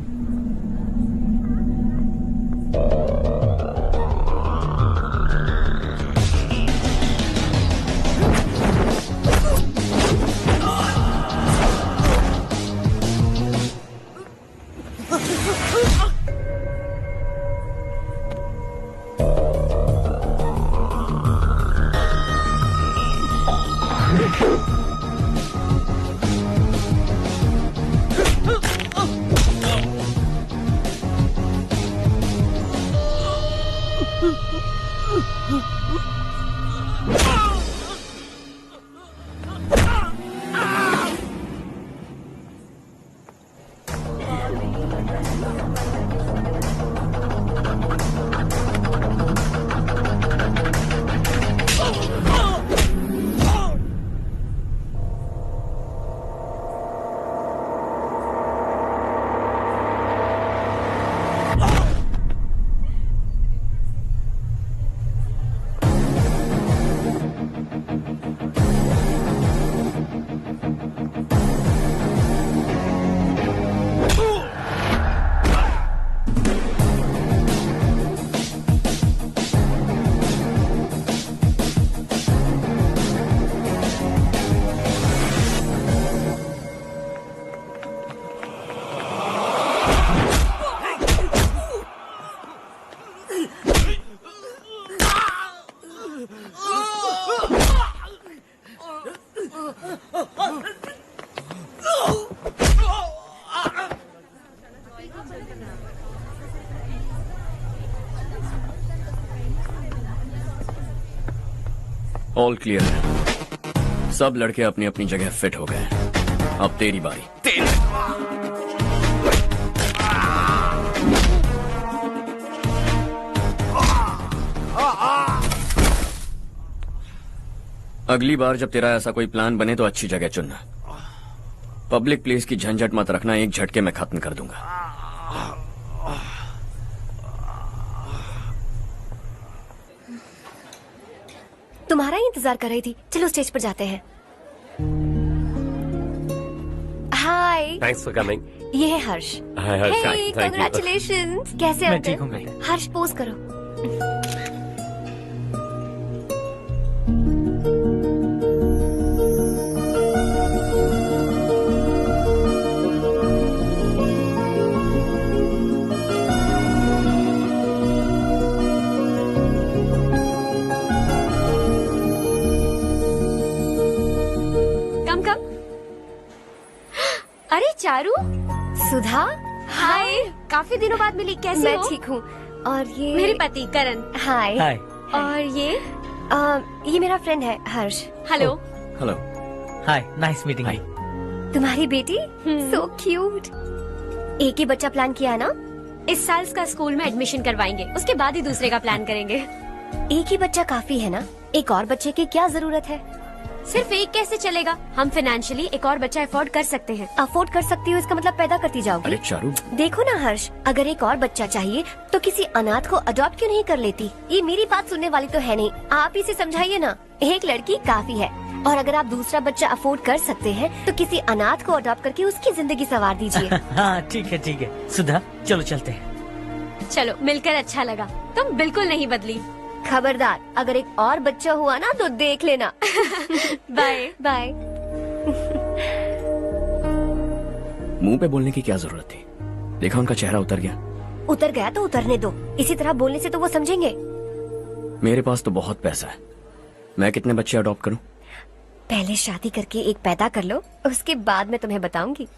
ऑल क्लियर है। सब लड़के अपनी अपनी जगह फिट हो गए। अब तेरी बारी। अगली बार जब तेरा ऐसा कोई प्लान बने तो अच्छी जगह चुनना। पब्लिक प्लेस की झंझट मत रखना, एक झटके में खत्म कर दूंगा। तुम्हारा ही इंतजार कर रही थी। चलो स्टेज पर जाते हैं। हाय। Thanks for coming. ये है हर्ष। हाय हर्ष। हे कांग्रेचुलेशंस। कैसे हो? मैं ठीक हूँ बेटा। हर्ष पोज करो। अरे चारू। सुधा। हाय। काफी दिनों बाद मिली, कैसी मैं हो? ठीक हूँ। और ये मेरे पति करण। हाय। हाय। और ये मेरा फ्रेंड है Harsh. Hello. Hello. Hi, nice meeting you. तुम्हारी बेटी सो क्यूट। एक ही बच्चा प्लान किया है ना? इस साल इसका स्कूल में एडमिशन करवाएंगे, उसके बाद ही दूसरे का प्लान करेंगे। एक ही बच्चा काफी है ना? एक और बच्चे की क्या जरूरत है? सिर्फ एक कैसे चलेगा? हम फाइनेंशियली एक और बच्चा अफोर्ड कर सकते हैं। अफोर्ड कर सकती हो इसका मतलब पैदा करती जाओगी? अरे चारू, देखो ना हर्ष, अगर एक और बच्चा चाहिए तो किसी अनाथ को अडॉप्ट क्यों नहीं कर लेती? ये मेरी बात सुनने वाली तो है नहीं, आप इसे समझाइए ना। एक लड़की काफी है, और अगर आप दूसरा बच्चा अफोर्ड कर सकते हैं तो किसी अनाथ को अडॉप्ट करके उसकी जिंदगी संवार दीजिए। हाँ ठीक है सुधा, चलो चलते हैं। चलो, मिलकर अच्छा लगा। तुम बिल्कुल नहीं बदली। खबरदार, अगर एक और बच्चा हुआ ना तो देख लेना। Bye bye. मुंह पे बोलने की क्या जरूरत थी? देखा उनका चेहरा उतर गया। उतर गया तो उतरने दो, इसी तरह बोलने से तो वो समझेंगे। मेरे पास तो बहुत पैसा है, मैं कितने बच्चे अडॉप्ट करूं? पहले शादी करके एक पैदा कर लो, उसके बाद मैं तुम्हें बताऊंगी।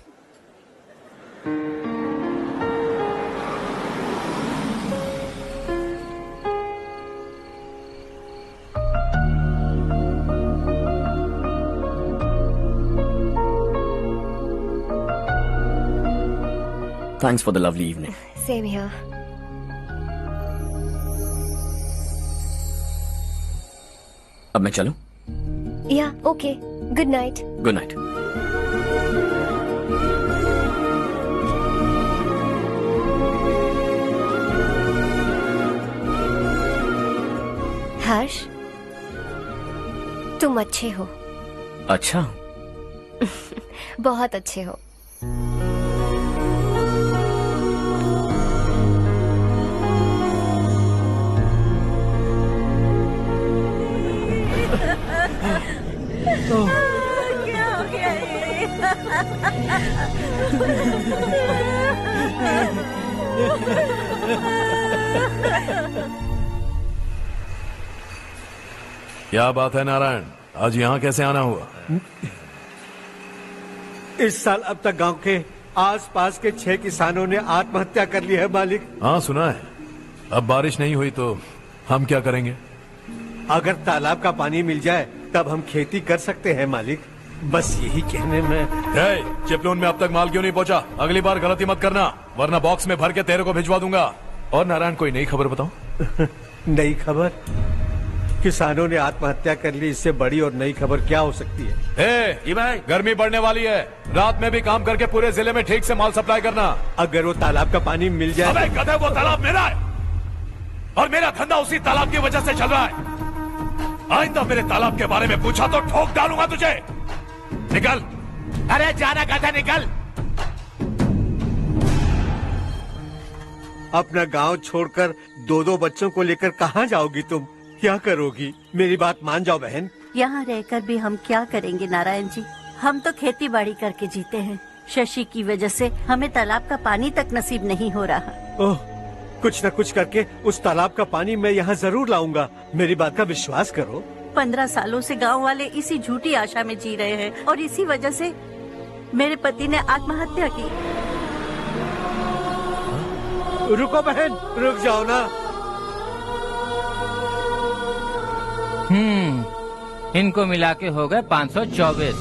Thanks for the lovely evening. Same here. अब मैं चलूं? Yeah, okay. Good night. Good night. हर्ष, तुम अच्छे हो। अच्छा। बहुत अच्छे हो। क्या हो गया क्या बात है नारायण, आज यहाँ कैसे आना हुआ? इस साल अब तक गांव के आसपास के 6 किसानों ने आत्महत्या कर ली है मालिक। हाँ सुना है। अब बारिश नहीं हुई तो हम क्या करेंगे? अगर तालाब का पानी मिल जाए तब हम खेती कर सकते हैं मालिक। बस यही कहने में। चिपलून में अब तक माल क्यों नहीं पहुंचा? अगली बार गलती मत करना, वरना बॉक्स में भर के तेरे को भिजवा दूंगा। और नारायण, कोई नई खबर बताओ। नई खबर? किसानों ने आत्महत्या कर ली, इससे बड़ी और नई खबर क्या हो सकती है? जी भाई, गर्मी बढ़ने वाली है, रात में भी काम करके पूरे जिले में ठीक से माल सप्लाई करना। अगर वो तालाब का पानी मिल जाए। अबे गधे, वो तालाब मेरा है और मेरा धंधा उसी तालाब की वजह से चल रहा है। आइंदा मेरे तालाब के बारे में पूछा तो ठोक डालूंगा तुझे। निकल। अरे जाना गधा, निकल। अपना गांव छोड़कर 2-2 बच्चों को लेकर कहाँ जाओगी तुम? क्या करोगी? मेरी बात मान जाओ बहन। यहाँ रहकर भी हम क्या करेंगे नारायण जी? हम तो खेती बाड़ी करके जीते हैं। शशि की वजह से हमें तालाब का पानी तक नसीब नहीं हो रहा। ओह, कुछ न कुछ करके उस तालाब का पानी मैं यहाँ जरूर लाऊंगा। मेरी बात का विश्वास करो। 15 सालों से गांव वाले इसी झूठी आशा में जी रहे हैं और इसी वजह से मेरे पति ने आत्महत्या की। रुको बहन, रुक जाओ ना। इनको मिला के हो गए 524।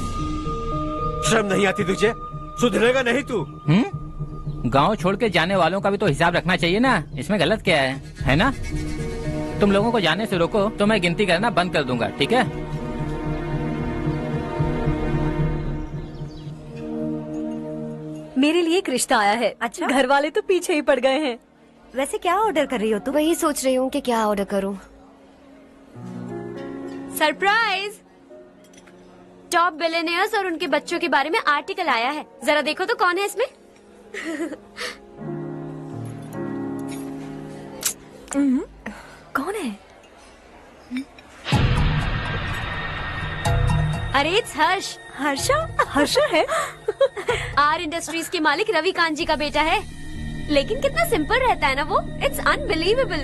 शर्म नहीं आती तुझे? सुधरेगा नहीं तू? गांव छोड़ के जाने वालों का भी तो हिसाब रखना चाहिए ना। इसमें गलत क्या है ना? तुम लोगों को जाने से रोको तो मैं गिनती करना बंद कर दूंगा, ठीक है? मेरे लिए एक रिश्ता आया है। अच्छा, घर वाले तो पीछे ही पड़ गए हैं। वैसे क्या ऑर्डर कर रही हो तुम? वही सोच रही हूँ कि क्या ऑर्डर करूँ। सरप्राइज! टॉप बिलियनियर्स और उनके बच्चों के बारे में आर्टिकल आया है। जरा देखो तो कौन है इसमें। कौन है? अरे इट्स हर्ष। हर्षा है? आर इंडस्ट्रीज के मालिक रवि कांत जी का बेटा है। लेकिन कितना सिंपल रहता है ना वो। It's unbelievable.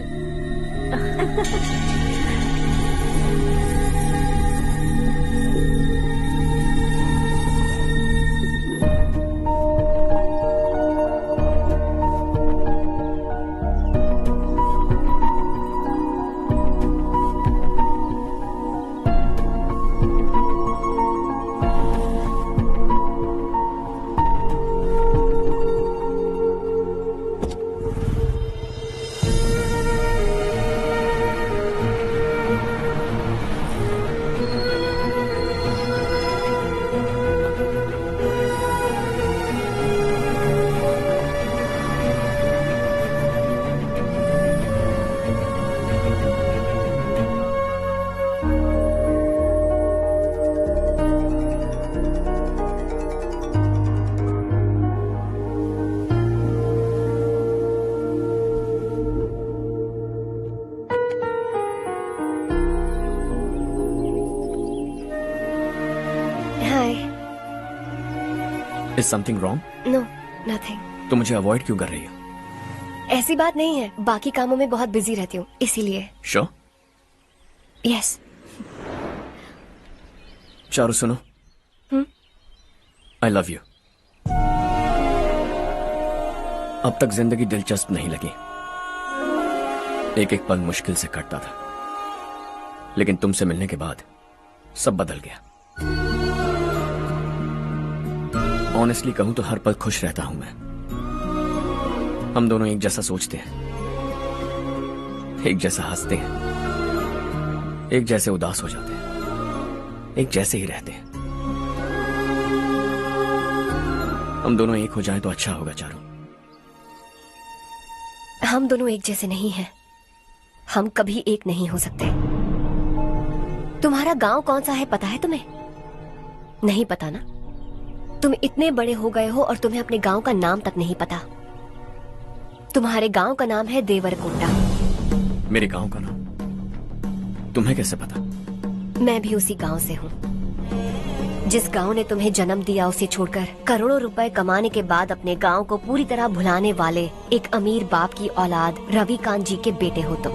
Is something wrong? No nothing. तो मुझे अवॉइड क्यों कर रही हो? ऐसी बात नहीं है, बाकी कामों में बहुत बिजी रहती हूँ इसीलिए। Sure? यस। चारू सुनो। I love you. अब तक जिंदगी दिलचस्प नहीं लगी। एक एक पल मुश्किल से कटता था, लेकिन तुमसे मिलने के बाद सब बदल गया। ऑनेस्टली कहूं तो हर पल खुश रहता हूं मैं। हम दोनों एक जैसा सोचते हैं, एक जैसा हंसते हैं, एक जैसे उदास हो जाते हैं, एक जैसे ही रहते हैं। हम दोनों एक हो जाएं तो अच्छा होगा चारू। हम दोनों एक जैसे नहीं हैं। हम कभी एक नहीं हो सकते। तुम्हारा गांव कौन सा है पता है तुम्हें? नहीं पता ना? तुम इतने बड़े हो गए हो और तुम्हें अपने गांव का नाम तक नहीं पता। तुम्हारे गांव का नाम है देवरकोटा। मेरे गांव का नाम तुम्हें कैसे पता? मैं भी उसी गांव से हूँ। जिस गांव ने तुम्हें जन्म दिया उसे छोड़कर करोड़ों रुपए कमाने के बाद अपने गांव को पूरी तरह भुलाने वाले एक अमीर बाप की औलाद रवि कांत जी के बेटे हो तुम।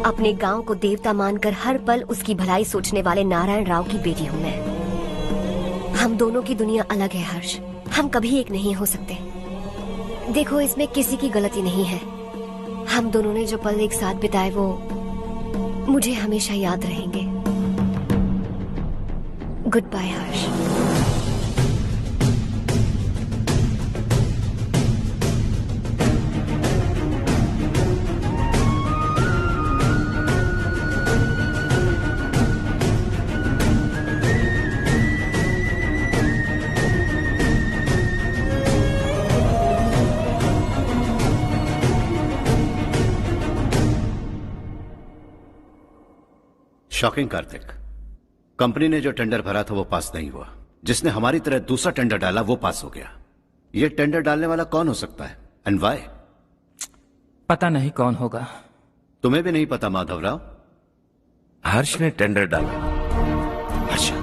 अपने गांव को देवता मानकर हर पल उसकी भलाई सोचने वाले नारायण राव की बेटी हूँ मैं। हम दोनों की दुनिया अलग है हर्ष। हम कभी एक नहीं हो सकते। देखो इसमें किसी की गलती नहीं है। हम दोनों ने जो पल एक साथ बिताए वो मुझे हमेशा याद रहेंगे। गुड बाय हर्ष। शॉकिंग कार्तिक। कंपनी ने जो टेंडर भरा था वो पास नहीं हुआ। जिसने हमारी तरह दूसरा टेंडर डाला वो पास हो गया। ये टेंडर डालने वाला कौन हो सकता है एंड व्हाई? पता नहीं कौन होगा। तुम्हें भी नहीं पता माधवराव? हर्ष ने टेंडर डाला। अच्छा।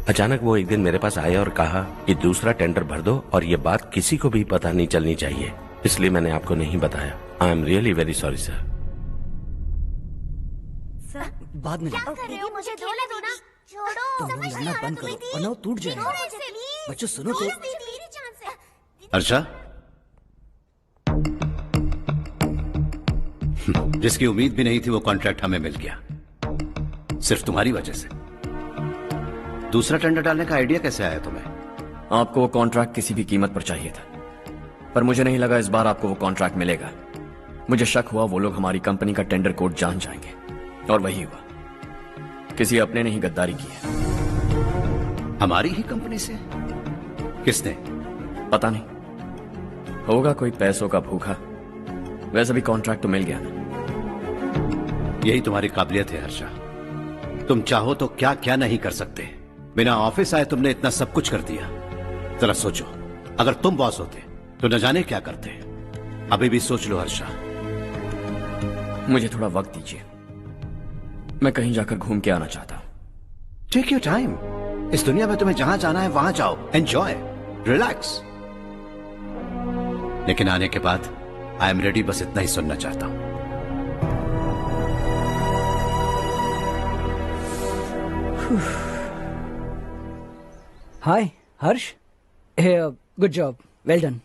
अचानक वो एक दिन मेरे पास आया और कहा कि दूसरा टेंडर भर दो और ये बात किसी को भी पता नहीं चलनी चाहिए, इसलिए मैंने आपको नहीं बताया। I am really very sorry sir. बाद में क्या कर रहे हो? मुझे धोने दो ना। छोड़ो। तुम लोग लड़ना बंद करो वरना वो टूट जाएगा। बच्चों सुनो तो। जिसकी उम्मीद भी नहीं थी वो कॉन्ट्रैक्ट हमें मिल गया, सिर्फ तुम्हारी वजह से। दूसरा टेंडर डालने का आइडिया कैसे आया तुम्हें? आपको वो कॉन्ट्रैक्ट किसी भी कीमत पर चाहिए था, पर मुझे नहीं लगा इस बार आपको वो कॉन्ट्रैक्ट मिलेगा। मुझे शक हुआ वो लोग हमारी कंपनी का टेंडर कोड जान जाएंगे, और वही हुआ। किसी अपने ने ही गद्दारी की है। हमारी ही कंपनी से? किसने? पता नहीं, होगा कोई पैसों का भूखा। वैसे भी कॉन्ट्रैक्ट तो मिल गया ना। यही तुम्हारी काबिलियत है हर्षा, तुम चाहो तो क्या क्या नहीं कर सकते। बिना ऑफिस आए तुमने इतना सब कुछ कर दिया। जरा सोचो, अगर तुम बॉस होते तो न जाने क्या करते। अभी भी सोच लो हर्षा। मुझे थोड़ा वक्त दीजिए, मैं कहीं जाकर घूम के आना चाहता हूं। Take your time. इस दुनिया में तुम्हें जहां जाना है वहां जाओ, एंजॉय, रिलैक्स। लेकिन आने के बाद आई एम रेडी, बस इतना ही सुनना चाहता हूं। हाय हर्ष, गुड जॉब, वेल डन।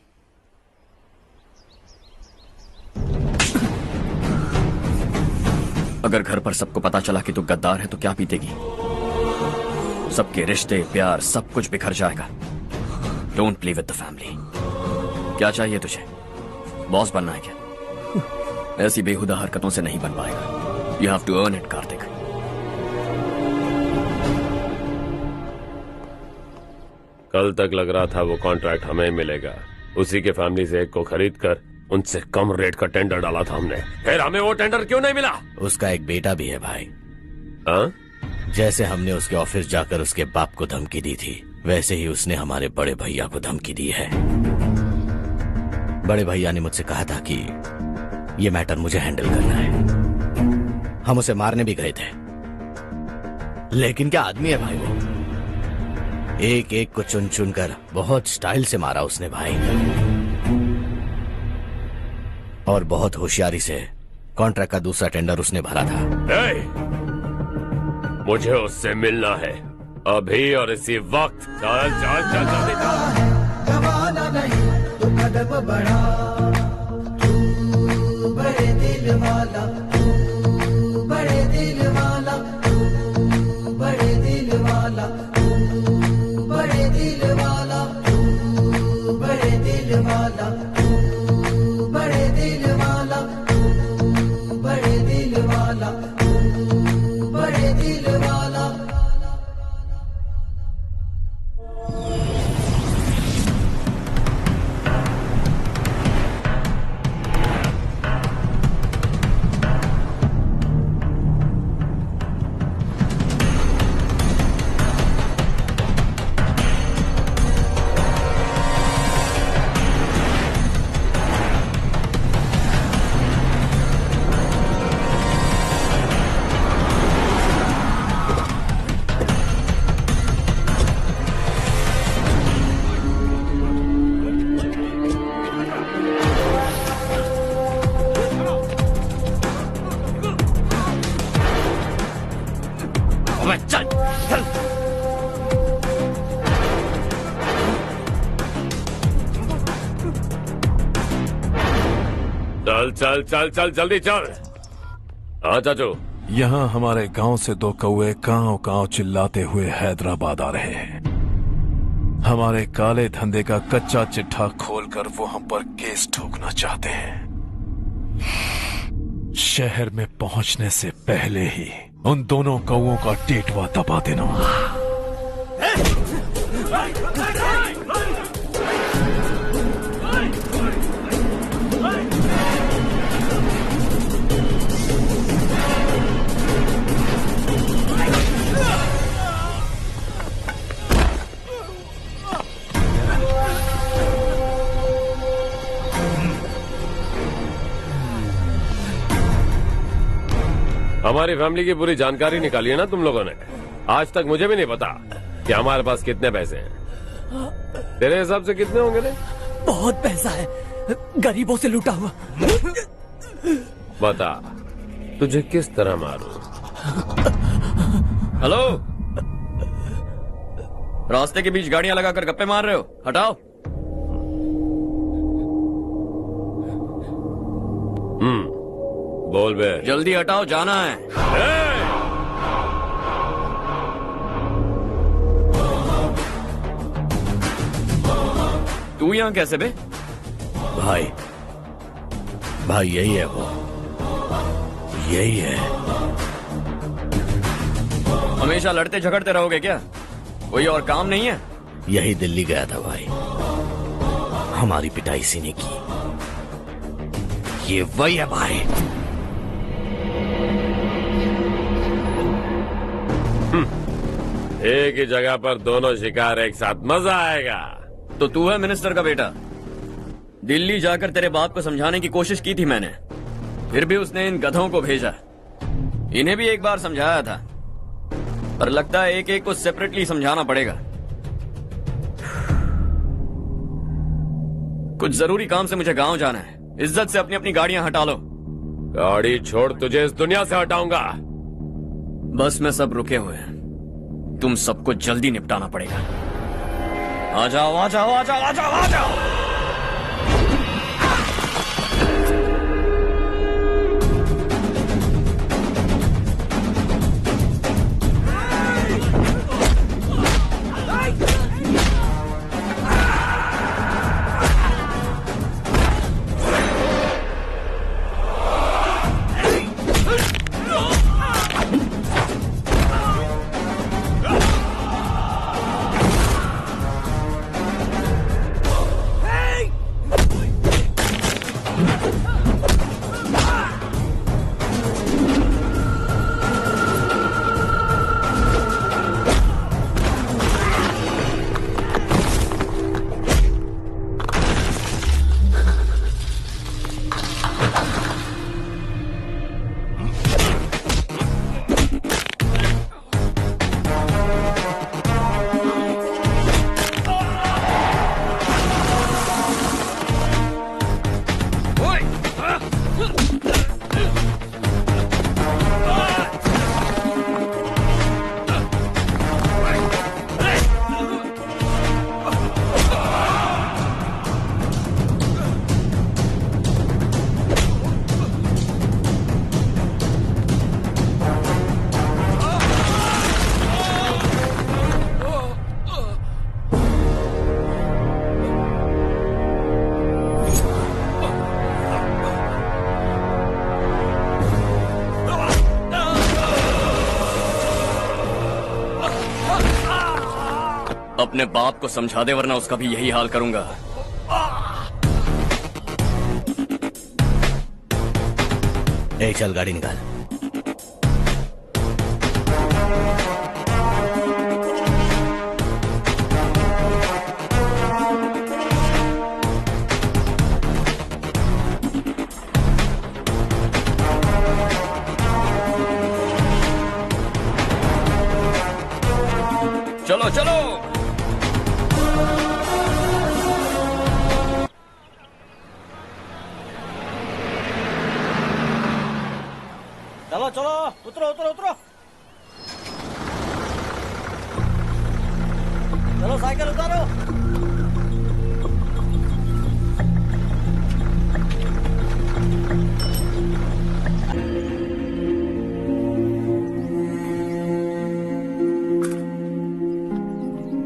अगर घर पर सबको पता चला कि तू गद्दार है तो क्या पीतेगी? सबके रिश्ते, प्यार, सब कुछ बिखर जाएगा। Don't play with the family. क्या चाहिए तुझे? बॉस बनना है क्या? ऐसी बेहुदा हरकतों से नहीं बन पाएगा। You have to earn it Kartik. कल तक लग रहा था वो कॉन्ट्रैक्ट हमें मिलेगा, उसी के फैमिली से एक को खरीद कर उनसे कम रेट का टेंडर डाला था हमने। फिर हमें वो टेंडर क्यों नहीं मिला? उसका एक बेटा भी है भाई। हाँ? जैसे हमने उसके ऑफिस जाकर उसके बाप को धमकी दी थी, वैसे ही उसने हमारे बड़े भैया को धमकी दी है। बड़े भैया ने मुझसे कहा था कि ये मैटर मुझे हैंडल करना है। हम उसे मारने भी गए थे, लेकिन क्या आदमी है भाई वो। एक एक को चुन चुन कर बहुत स्टाइल से मारा उसने भाई, और बहुत होशियारी से कॉन्ट्रैक्ट का दूसरा टेंडर उसने भरा था। मुझे उससे मिलना है अभी और इसी वक्त। चल चल चल जल्दी चल। गवाना नहीं तो कदम बढ़ा, तू बड़े दिल वाला, तू बड़े दिल वाला, तू बड़े दिल वाला, तू बड़े दिल वाला, तू बड़े दिल वाला, तू बड़े दिल वाला, तू बड़े दिल वाला, तू बड़े दिल वाला। चल चल चल चल जल्दी चल। हाँ चाचू। यहाँ हमारे गांव से दो कौवे कांव कांव चिल्लाते हुए हैदराबाद आ रहे हैं। हमारे काले धंधे का कच्चा चिट्ठा खोलकर वो हम पर केस ठोकना चाहते हैं। शहर में पहुंचने से पहले ही उन दोनों कौवों का टेटवा दबा देना। हमारी फैमिली की पूरी जानकारी निकाली है ना तुम लोगों ने। आज तक मुझे भी नहीं पता कि हमारे पास कितने पैसे हैं। तेरे हिसाब से कितने होंगे रे? बहुत पैसा है, गरीबों से लूटा हुआ। बता तुझे किस तरह मारूं? हेलो, रास्ते के बीच गाड़ियां लगाकर गप्पे मार रहे हो? हटाओ। बोल बे। जल्दी हटाओ, जाना है। तू यहाँ कैसे बे? भाई भाई यही है वो, यही है। हमेशा लड़ते झगड़ते रहोगे क्या? कोई और काम नहीं है? यही दिल्ली गया था भाई, हमारी पिटाई इसी ने की। ये वही है भाई। एक ही जगह पर दोनों शिकार एक साथ, मजा आएगा। तो तू है मिनिस्टर का बेटा? दिल्ली जाकर तेरे बाप को समझाने की कोशिश की थी मैंने, फिर भी उसने इन गधों को भेजा। इन्हें भी एक बार समझाया था, पर लगता है एक एक को सेपरेटली समझाना पड़ेगा। कुछ जरूरी काम से मुझे गांव जाना है। इज्जत से अपनी अपनी गाड़ियां हटा लो। गाड़ी छोड़, तुझे इस दुनिया से हटाऊंगा। बस में सब रुके हुए हैं, तुम सबको जल्दी निपटाना पड़ेगा। आ जाओ आ जाओ आ जाओ आ जाओ आ जाओ। अपने बाप को समझा दे, वरना उसका भी यही हाल करूंगा। एक चल गाड़ी निकाल। चलो चलो। चलो चलो, उतरो उतरो उतरो। चलो साइकिल उतारो।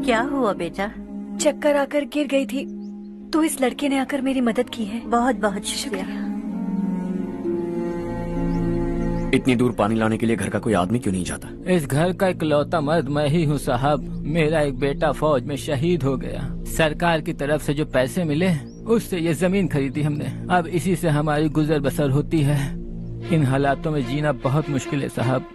क्या हुआ बेटा? चक्कर आकर गिर गई थी, तो इस लड़के ने आकर मेरी मदद की है। बहुत बहुत शुक्रिया। इतनी दूर पानी लाने के लिए घर का कोई आदमी क्यों नहीं जाता? इस घर का इकलौता मर्द मैं ही हूँ साहब। मेरा एक बेटा फौज में शहीद हो गया। सरकार की तरफ से जो पैसे मिले उससे ये जमीन खरीदी हमने। अब इसी से हमारी गुजर बसर होती है। इन हालातों में जीना बहुत मुश्किल है साहब।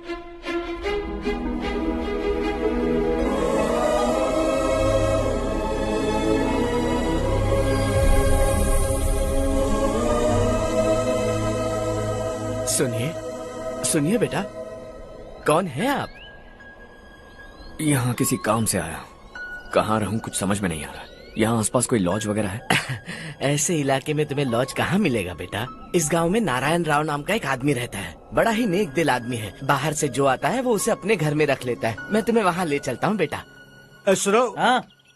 सुनिए सुनिए बेटा, कौन है आप? यहाँ किसी काम से आया। कहाँ रहूं कुछ समझ में नहीं आ रहा। यहाँ आसपास कोई लॉज वगैरह है? ऐसे इलाके में तुम्हें लॉज कहाँ मिलेगा बेटा। इस गांव में नारायण राव नाम का एक आदमी रहता है। बड़ा ही नेक दिल आदमी है। बाहर से जो आता है वो उसे अपने घर में रख लेता है। मैं तुम्हें वहाँ ले चलता हूँ बेटा। सुनो,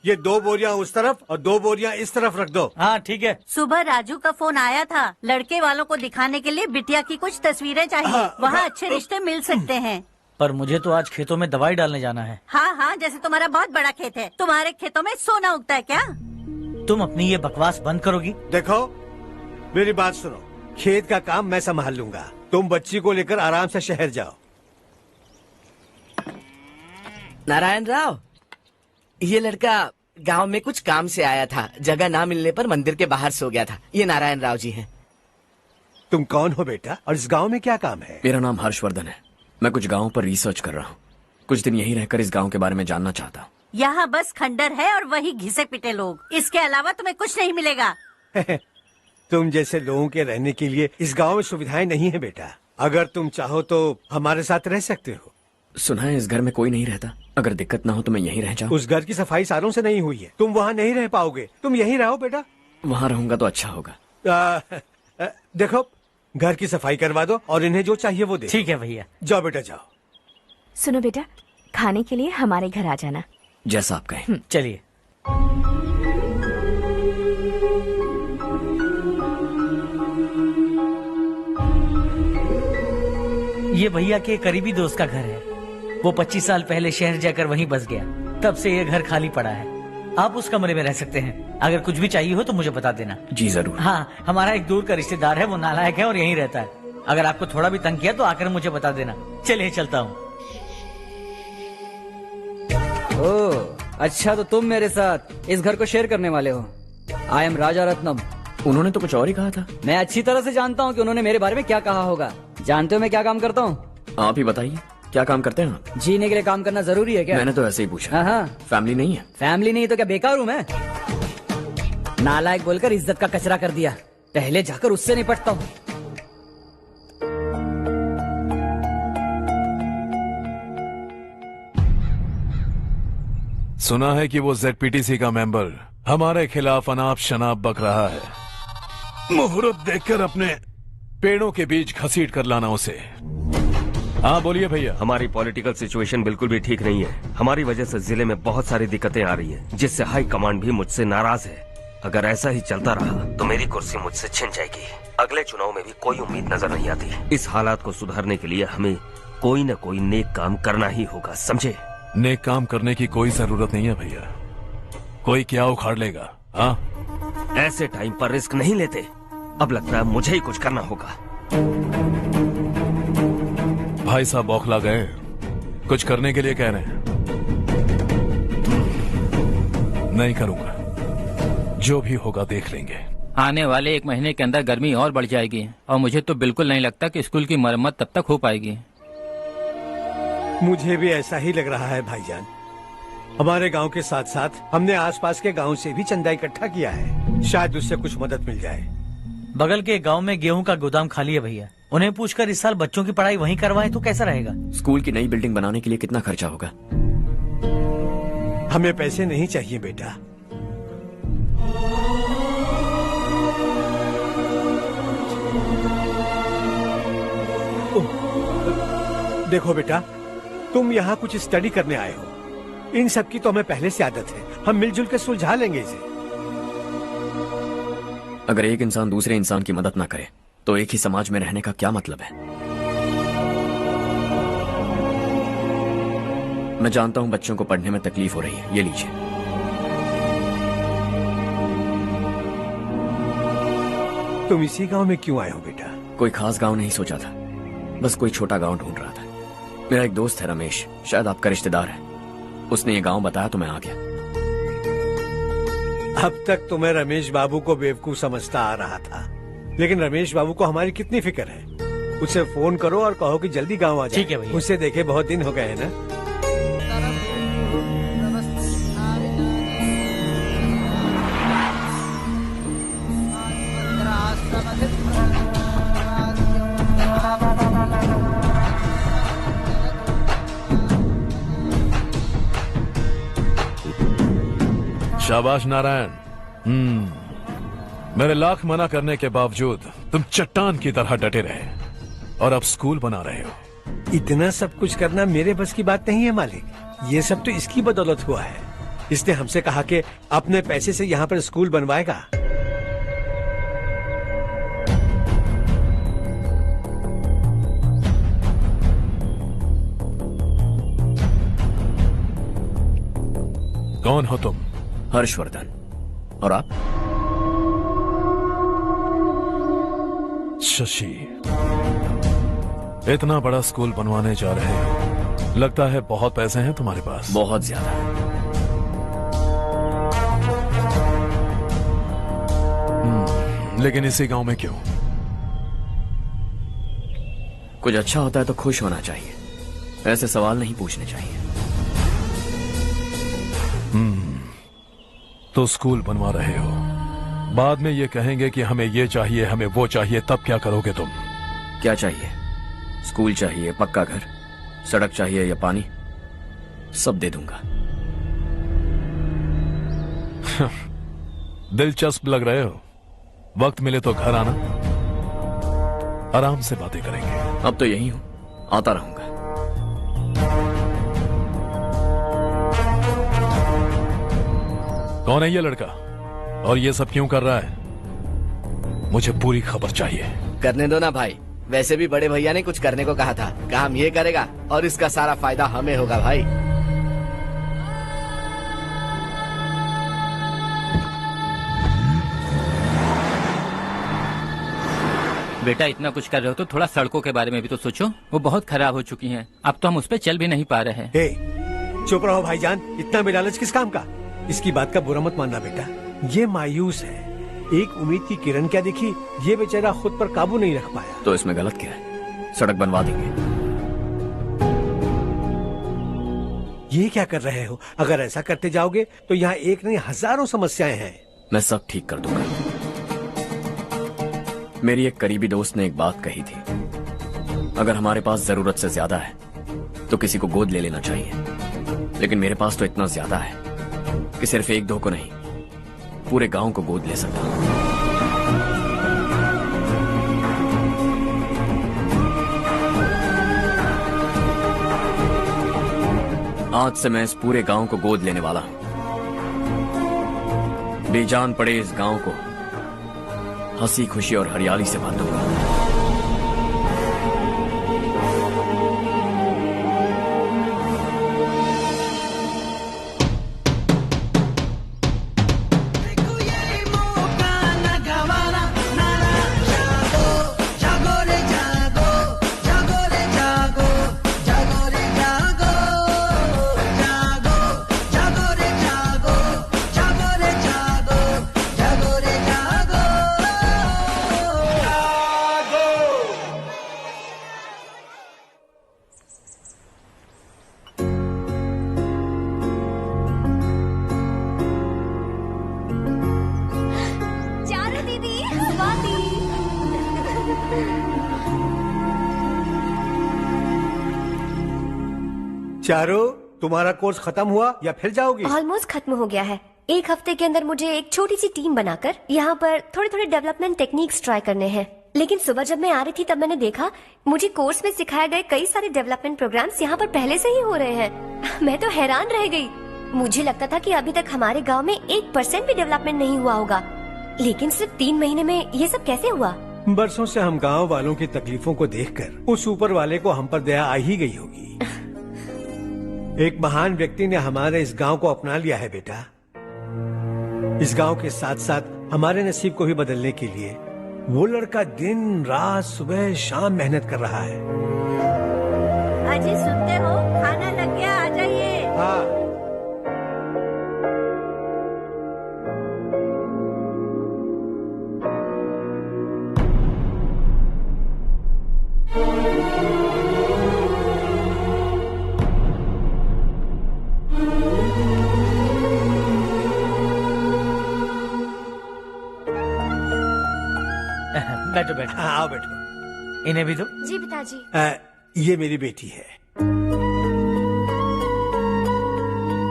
ये 2 बोरियां उस तरफ और 2 बोरियां इस तरफ रख दो। हाँ ठीक है। सुबह राजू का फोन आया था, लड़के वालों को दिखाने के लिए बिटिया की कुछ तस्वीरें चाहिए। वहाँ अच्छे रिश्ते मिल सकते हैं। पर मुझे तो आज खेतों में दवाई डालने जाना है। हाँ हाँ, जैसे तुम्हारा बहुत बड़ा खेत है, तुम्हारे खेतों में सोना उगता है क्या? तुम अपनी ये बकवास बंद करोगी? देखो मेरी बात सुनो, खेत का काम मैं संभाल लूंगा, तुम बच्ची को लेकर आराम से शहर जाओ। नारायण राव, ये लड़का गांव में कुछ काम से आया था, जगह ना मिलने पर मंदिर के बाहर सो गया था। ये नारायण राव जी हैं। तुम कौन हो बेटा और इस गांव में क्या काम है? मेरा नाम हर्षवर्धन है। मैं कुछ गाँव पर रिसर्च कर रहा हूँ। कुछ दिन यहीं रहकर इस गाँव के बारे में जानना चाहता हूँ। यहाँ बस खंडर है और वही घिसे पिटे लोग, इसके अलावा तुम्हें कुछ नहीं मिलेगा। तुम जैसे लोगों के रहने के लिए इस गांव में सुविधाएं नहीं है बेटा। अगर तुम चाहो तो हमारे साथ रह सकते हो। सुना है इस घर में कोई नहीं रहता, अगर दिक्कत ना हो तो मैं यहीं रह जाऊँ। उस घर की सफाई सालों से नहीं हुई है, तुम वहाँ नहीं रह पाओगे, तुम यहीं रहो बेटा। वहाँ रहूंगा तो अच्छा होगा। देखो घर की सफाई करवा दो और इन्हें जो चाहिए वो दे। ठीक है भैया। जाओ बेटा जाओ। सुनो बेटा, खाने के लिए हमारे घर आ जाना। जैसा आप कहें। चलिए। ये भैया के करीबी दोस्त का घर है। वो 25 साल पहले शहर जाकर वहीं बस गया, तब से ये घर खाली पड़ा है। आप उस कमरे में रह सकते हैं। अगर कुछ भी चाहिए हो तो मुझे बता देना। जी जरूर। हाँ, हमारा एक दूर का रिश्तेदार है, वो नालायक है और यहीं रहता है। अगर आपको थोड़ा भी तंग किया तो आकर मुझे बता देना। चलिए चलता हूँ। ओह अच्छा, तो तुम मेरे साथ इस घर को शेयर करने वाले हो। आई एम राजा रत्नम। उन्होंने तो कुछ और ही कहा था। मैं अच्छी तरह से जानता हूँ कि उन्होंने मेरे बारे में क्या कहा होगा। जानते हो मैं क्या काम करता हूँ? आप ही बताइए, क्या काम करते हैं आप? जीने के लिए काम करना जरूरी है क्या? मैंने तो ऐसे ही पूछा। हाँ। फैमिली नहीं है? फैमिली नहीं तो क्या बेकार हूँ मैं? नालायक बोलकर इज्जत का कचरा कर दिया। पहले जाकर उससे निपटता हूँ। सुना है कि वो ZPTC का मेंबर हमारे खिलाफ अनाप शनाप बक रहा है। मुहूर्त देखकर अपने पेड़ों के बीच घसीट कर लाना उसे। हाँ बोलिए भैया। हमारी पॉलिटिकल सिचुएशन बिल्कुल भी ठीक नहीं है। हमारी वजह से जिले में बहुत सारी दिक्कतें आ रही हैं, जिससे हाई कमांड भी मुझसे नाराज है। अगर ऐसा ही चलता रहा तो मेरी कुर्सी मुझसे छिन जाएगी। अगले चुनाव में भी कोई उम्मीद नजर नहीं आती। इस हालात को सुधारने के लिए हमें कोई न कोई नेक काम करना ही होगा, समझे? नेक काम करने की कोई जरूरत नहीं है भैया। कोई क्या उखाड़ लेगा? हाँ, ऐसे टाइम पर रिस्क नहीं लेते। अब लगता है मुझे ही कुछ करना होगा। भाई साहब बौखला गए, कुछ करने के लिए कह रहे हैं। नहीं करूंगा, जो भी होगा देख लेंगे। आने वाले 1 महीने के अंदर गर्मी और बढ़ जाएगी और मुझे तो बिल्कुल नहीं लगता कि स्कूल की मरम्मत तब तक हो पाएगी। मुझे भी ऐसा ही लग रहा है भाईजान। हमारे गांव के साथ साथ हमने आसपास के गांव से भी चंदा इकट्ठा किया है, शायद उससे कुछ मदद मिल जाए। बगल के गांव में गेहूं का गोदाम खाली है भैया। उन्हें पूछकर इस साल बच्चों की पढ़ाई वहीं करवाएं तो कैसा रहेगा? स्कूल की नई बिल्डिंग बनाने के लिए कितना खर्चा होगा? हमें पैसे नहीं चाहिए बेटा। देखो बेटा, तुम यहाँ कुछ स्टडी करने आए हो। इन सब की तो हमें पहले से आदत है, हम मिलजुल के सुलझा लेंगे इसे। अगर एक इंसान दूसरे इंसान की मदद ना करे तो एक ही समाज में रहने का क्या मतलब है? मैं जानता हूं बच्चों को पढ़ने में तकलीफ हो रही है, ये लीजिए। तुम इसी गांव में क्यों आए हो बेटा? कोई खास गांव नहीं सोचा था, बस कोई छोटा गांव ढूंढ रहा था। मेरा एक दोस्त है रमेश, शायद आपका रिश्तेदार है। उसने ये गांव बताया तो मैं आ गया। अब तक तो मैं रमेश बाबू को बेवकूफ समझता आ रहा था, लेकिन रमेश बाबू को हमारी कितनी फिक्र है। उसे फोन करो और कहो कि जल्दी गांव आ जाए। ठीक है भैया। उसे देखे बहुत दिन हो गए हैं ना। शाबाश नारायण। मेरे लाख मना करने के बावजूद तुम चट्टान की तरह डटे रहे और अब स्कूल बना रहे हो। इतना सब कुछ करना मेरे बस की बात नहीं है मालिक। ये सब तो इसकी बदौलत हुआ है। इसने हमसे कहा कि अपने पैसे से यहाँ पर स्कूल बनवाएगा। कौन हो तुम? हर्षवर्धन। और आप? शशि। इतना बड़ा स्कूल बनवाने जा रहे हो, लगता है बहुत पैसे हैं तुम्हारे पास। बहुत ज्यादा। लेकिन इसी गांव में क्यों? कुछ अच्छा होता है तो खुश होना चाहिए, ऐसे सवाल नहीं पूछने चाहिए। तो स्कूल बनवा रहे हो, बाद में ये कहेंगे कि हमें ये चाहिए, हमें वो चाहिए, तब क्या करोगे तुम? क्या चाहिए? स्कूल चाहिए, पक्का घर, सड़क चाहिए या पानी, सब दे दूंगा। दिलचस्प लग रहे हो। वक्त मिले तो घर आना, आराम से बातें करेंगे। अब तो यही हूं, आता रहूंगा। कौन है ये लड़का और ये सब क्यों कर रहा है? मुझे पूरी खबर चाहिए। करने दो ना भाई, वैसे भी बड़े भैया ने कुछ करने को कहा था, काम ये करेगा और इसका सारा फायदा हमें होगा भाई। बेटा इतना कुछ कर रहे हो तो थोड़ा सड़कों के बारे में भी तो सोचो, वो बहुत खराब हो चुकी हैं। अब तो हम उस पर चल भी नहीं पा रहे हैं। चुप रहो भाईजान, इतना भी लालच किस काम का? इसकी बात का बुरा मत मानना बेटा, ये मायूस है। एक उम्मीद की किरण क्या दिखी, ये बेचारा खुद पर काबू नहीं रख पाया। तो इसमें गलत क्या है? सड़क बनवा देंगे। ये क्या कर रहे हो? अगर ऐसा करते जाओगे तो यहाँ एक नहीं हजारों समस्याएं हैं। मैं सब ठीक कर दूंगा। मेरी एक करीबी दोस्त ने एक बात कही थी, अगर हमारे पास जरूरत से ज्यादा है तो किसी को गोद ले लेना चाहिए। लेकिन मेरे पास तो इतना ज्यादा है कि सिर्फ एक दो को नहीं, पूरे गांव को गोद ले सकता हूं। आज से मैं इस पूरे गांव को गोद लेने वाला हूं। बेजान पड़े इस गांव को हंसी खुशी और हरियाली से बांधूंगा। चारो, तुम्हारा कोर्स खत्म हुआ या फिर जाओगी? ऑलमोस्ट खत्म हो गया है। एक हफ्ते के अंदर मुझे एक छोटी सी टीम बनाकर यहाँ पर थोड़े थोड़े डेवलपमेंट टेक्निक्स ट्राई करने हैं। लेकिन सुबह जब मैं आ रही थी तब मैंने देखा मुझे कोर्स में सिखाए गए कई सारे डेवलपमेंट प्रोग्राम्स यहाँ पर पहले से ही हो रहे हैं। मैं तो हैरान रह गई। मुझे लगता था कि अभी तक हमारे गाँव में 1% भी डेवलपमेंट नहीं हुआ होगा, लेकिन सिर्फ 3 महीने में ये सब कैसे हुआ? बरसों से हम गांव वालों की तकलीफों को देखकर उस ऊपर वाले को हम पर दया आ ही गई होगी। एक महान व्यक्ति ने हमारे इस गांव को अपना लिया है बेटा। इस गांव के साथ साथ हमारे नसीब को भी बदलने के लिए वो लड़का दिन रात सुबह शाम मेहनत कर रहा है। अजी सुनते हो, खाना लग गया, आ जाइए। हाँ। बैठो बैठो। आओ बैठो। इन्हें भी दो। जी पिताजी। ये मेरी बेटी है।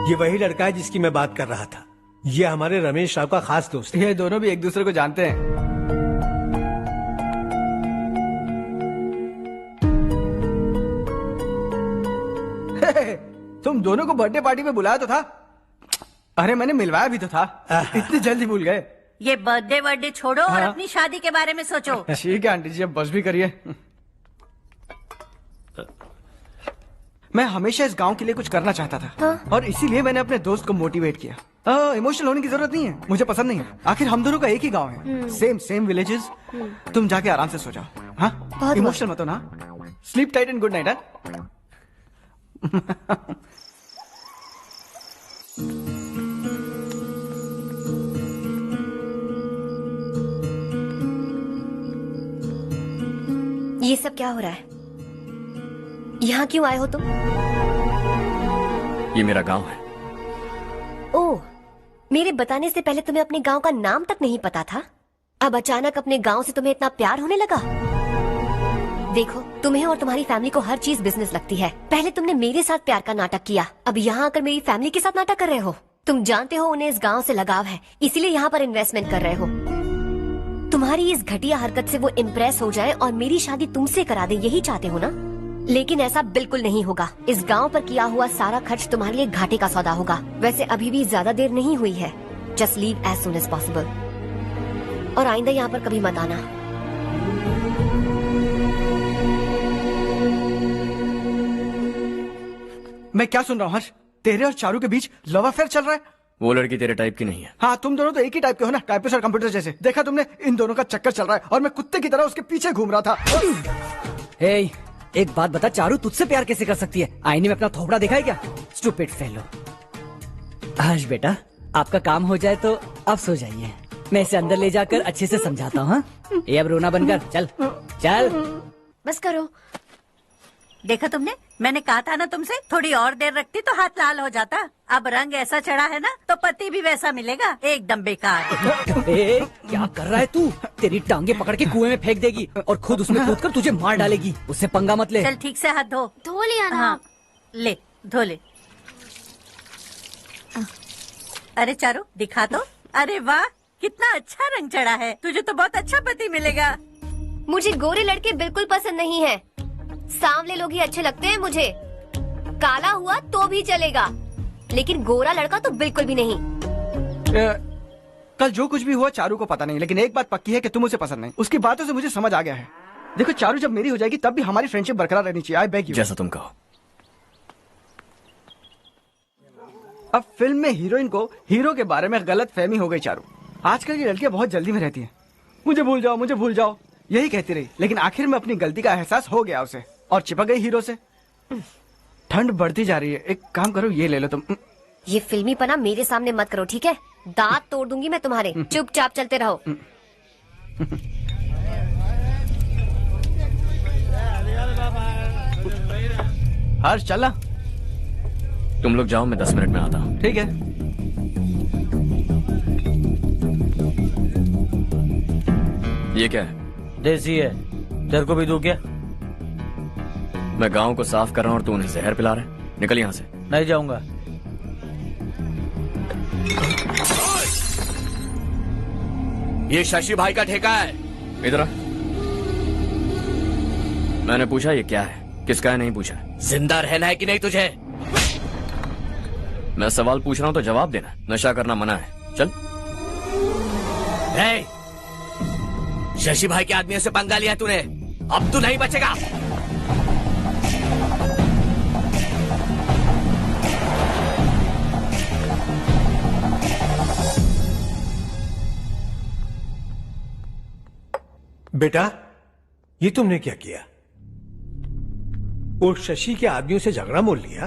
ये वही लड़का है जिसकी मैं बात कर रहा था। ये हमारे रमेश राव का खास दोस्त है। ये दोनों भी एक दूसरे को जानते हैं। तुम दोनों को बर्थडे पार्टी में बुलाया तो था, अरे मैंने मिलवाया भी तो था, इतनी जल्दी भूल गए। ये बर्थडे छोड़ो और हाँ। अपनी शादी के बारे में सोचो। ठीक है आंटी जी, अब बस भी करिए। मैं हमेशा इस गांव के लिए कुछ करना चाहता था। हाँ? और इसीलिए मैंने अपने दोस्त को मोटिवेट किया। इमोशनल होने की जरूरत नहीं है, मुझे पसंद नहीं है। आखिर हम दोनों का एक ही गांव है, सेम विलेजेस। तुम जाके आराम से सो जाओ। हाँ, इमोशनल मत हो ना। Sleep tight and good night. ये सब क्या हो रहा है? यहाँ क्यों आए हो तुम? ये मेरा गांव है। ओह, मेरे बताने से पहले तुम्हें अपने गांव का नाम तक नहीं पता था? अब अचानक अपने गांव से तुम्हें इतना प्यार होने लगा? देखो, तुम्हें और तुम्हारी फैमिली को हर चीज बिजनेस लगती है। पहले तुमने मेरे साथ प्यार का नाटक किया, अब यहाँ आकर मेरी फैमिली के साथ नाटक कर रहे हो। तुम जानते हो उन्हें इस गांव से लगाव है, इसीलिए यहाँ पर इन्वेस्टमेंट कर रहे हो। तुम्हारी इस घटिया हरकत से वो इम्प्रेस हो जाए और मेरी शादी तुमसे करा दे, यही चाहते हो ना? लेकिन ऐसा बिल्कुल नहीं होगा। इस गांव पर किया हुआ सारा खर्च तुम्हारे लिए घाटे का सौदा होगा। वैसे अभी भी ज्यादा देर नहीं हुई है। Just leave as soon as possible और आइंदा यहाँ पर कभी मत आना। मैं क्या सुन रहा हूँ हर्ष? तेरे और चारू के बीच लव अफेयर चल रहा है? वो लड़की तेरे टाइप की नहीं है। हाँ, तुम दोनों तो एक ही टाइप के हो ना, टाइपिस्ट और कंप्यूटर जैसे। देखा तुमने, इन दोनों का चक्कर चल रहा है और मैं कुत्ते की तरह उसके पीछे घूम रहा था। हे, एक बात बता, चारू तुझसे प्यार कैसे कर सकती है? आईने में अपना थोबड़ा देखा है क्या? Stupid fellow. हर्ष बेटा, आपका काम हो जाए तो आप सो जाइए। मैं इसे अंदर ले जाकर अच्छे से समझाता हूँ। ये अब रोना बनकर चल चल। बस करो। देखा तुमने, मैंने कहा था ना तुमसे, थोड़ी और देर रखती तो हाथ लाल हो जाता। अब रंग ऐसा चढ़ा है ना तो पति भी वैसा मिलेगा, एकदम बेकार। ए, क्या कर रहा है तू? तेरी टांगे पकड़ के कुएं में फेंक देगी और खुद उसमें कूदकर तुझे मार डालेगी। उससे पंगा मत ले। चल ठीक से हाथ धो लिया ना? हाँ, ले धो ले। अरे चारू दिखा तो। अरे वाह, कितना अच्छा रंग चढ़ा है। तुझे तो बहुत अच्छा पति मिलेगा। मुझे गोरे लड़के बिल्कुल पसंद नहीं है। सांवले लोग ही अच्छे लगते हैं मुझे। काला हुआ तो भी चलेगा, लेकिन गोरा लड़का तो बिल्कुल भी नहीं। कल जो कुछ भी हुआ चारू को पता नहीं, लेकिन एक बात पक्की है कि तुम उसे पसंद नहीं। उसकी बातों से मुझे समझ आ गया है। देखो चारू जब मेरी हो जाएगी तब भी हमारी फ्रेंडशिप बरकरार रहनी चाहिए। I beg you. जैसा तुम कहो। अब फिल्म में हीरोइन को हीरो के बारे में गलत फहमी हो गई चारू। आजकल की लड़कियां बहुत जल्दी में रहती हैं। मुझे भूल जाओ, मुझे भूल जाओ, यही कहती रही। लेकिन आखिर में अपनी गलती का एहसास हो गया उसे और चिपक गई हीरो से। ठंड बढ़ती जा रही है, एक काम करो, ये ले लो तुम। ये फिल्मी पना मेरे सामने मत करो, ठीक है? दांत तोड़ दूंगी मैं तुम्हारे। चुपचाप चलते रहो। हर्ष चला। तुम लोग जाओ, मैं 10 मिनट में आता हूँ। ठीक है। ये क्या है? देसी है। तेरे को भी दूं क्या? मैं गांव को साफ कर रहा हूँ और तू उन्हें जहर पिला रहा है। निकल यहाँ से। नहीं जाऊंगा। ये शशि भाई का ठेका है। इधर आ। मैंने पूछा ये क्या है, किसका है, नहीं पूछा। जिंदा रहना है कि नहीं तुझे? मैं सवाल पूछ रहा हूँ तो जवाब देना। नशा करना मना है। चल। शशि भाई के आदमियों से पंगा लिया तूने, अब तू नहीं बचेगा। बेटा, ये तुमने क्या किया? वो शशि के आदमियों से झगड़ा मोल लिया?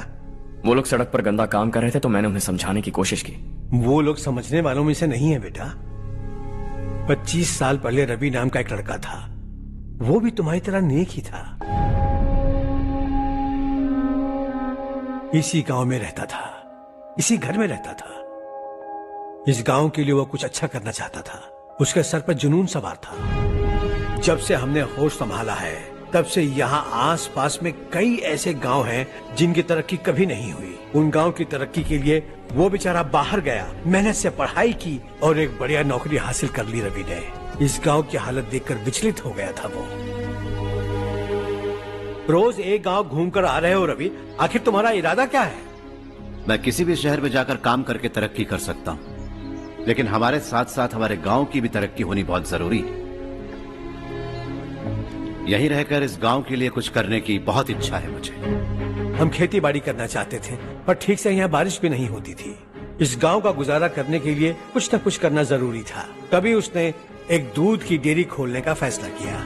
वो लोग सड़क पर गंदा काम कर रहे थे तो मैंने उन्हें समझाने की कोशिश की। वो लोग समझने वालों में से नहीं है बेटा। 25 साल पहले रवि नाम का एक लड़का था, वो भी तुम्हारी तरह नेक ही था। इसी गांव में रहता था, इसी घर में रहता था। इस गांव के लिए वो कुछ अच्छा करना चाहता था। उसके सर पर जुनून सवार था। जब से हमने होश संभाला है तब से यहाँ आस पास में कई ऐसे गांव हैं जिनकी तरक्की कभी नहीं हुई। उन गांव की तरक्की के लिए वो बेचारा बाहर गया, मेहनत से पढ़ाई की और एक बढ़िया नौकरी हासिल कर ली रवि ने। इस गांव की हालत देखकर विचलित हो गया था वो। रोज एक गांव घूमकर आ रहे हो रवि, आखिर तुम्हारा इरादा क्या है? मैं किसी भी शहर में जाकर काम करके तरक्की कर सकता हूं, लेकिन हमारे साथ साथ हमारे गांव की भी तरक्की होनी बहुत जरूरी है। यहीं रहकर इस गांव के लिए कुछ करने की बहुत इच्छा है मुझे। हम खेती बाड़ी करना चाहते थे, पर ठीक से यहाँ बारिश भी नहीं होती थी। इस गांव का गुजारा करने के लिए कुछ न कुछ करना जरूरी था। तभी उसने एक दूध की डेयरी खोलने का फैसला किया।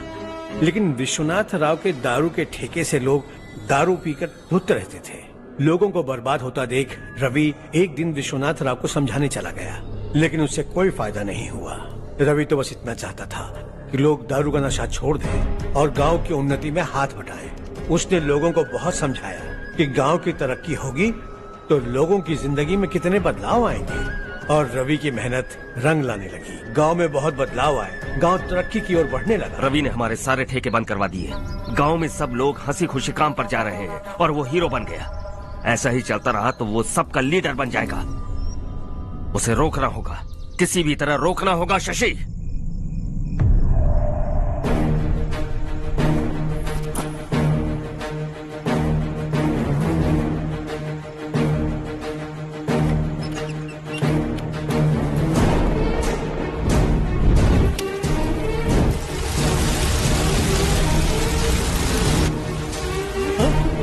लेकिन विश्वनाथ राव के दारू के ठेके से लोग दारू पीकर धुत रहते थे। लोगों को बर्बाद होता देख रवि एक दिन विश्वनाथ राव को समझाने चला गया, लेकिन उससे कोई फायदा नहीं हुआ। रवि तो बस इतना चाहता था कि लोग दारू का नशा छोड़ दें और गांव की उन्नति में हाथ बटाएं। उसने लोगों को बहुत समझाया कि गांव की तरक्की होगी तो लोगों की जिंदगी में कितने बदलाव आएंगे, और रवि की मेहनत रंग लाने लगी। गांव में बहुत बदलाव आए, गांव तरक्की की ओर बढ़ने लगा। रवि ने हमारे सारे ठेके बंद करवा दिए। गांव में सब लोग हंसी खुशी काम पर जा रहे हैं और वो हीरो बन गया। ऐसा ही चलता रहा तो वो सबका लीडर बन जाएगा। उसे रोकना होगा, किसी भी तरह रोकना होगा शशि।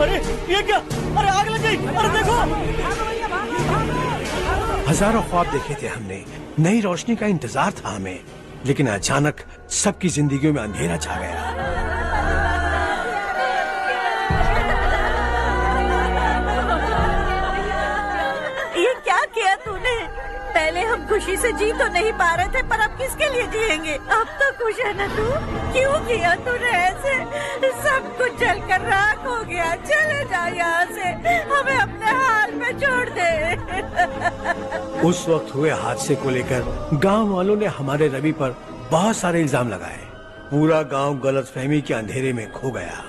अरे ये क्या? अरे आग लग गई! अरे देखो! हजारों ख्वाब देखे थे हमने, नई रोशनी का इंतजार था हमें, लेकिन अचानक सबकी जिंदगियों में अंधेरा छा गया। ये क्या किया तूने? पहले हम खुशी से जी तो नहीं पा रहे थे, पर अब किसके लिए जिएंगे? अब तो खुश है ना तू? क्यों किया तूने ऐसे? सब कुछ जलकर राख हो गया। चले जा यहाँ से, हमें अपने हाल में छोड़ दे। उस वक्त हुए हादसे को लेकर गांव वालों ने हमारे रवि पर बहुत सारे इल्जाम लगाए। पूरा गांव गलतफहमी के अंधेरे में खो गया।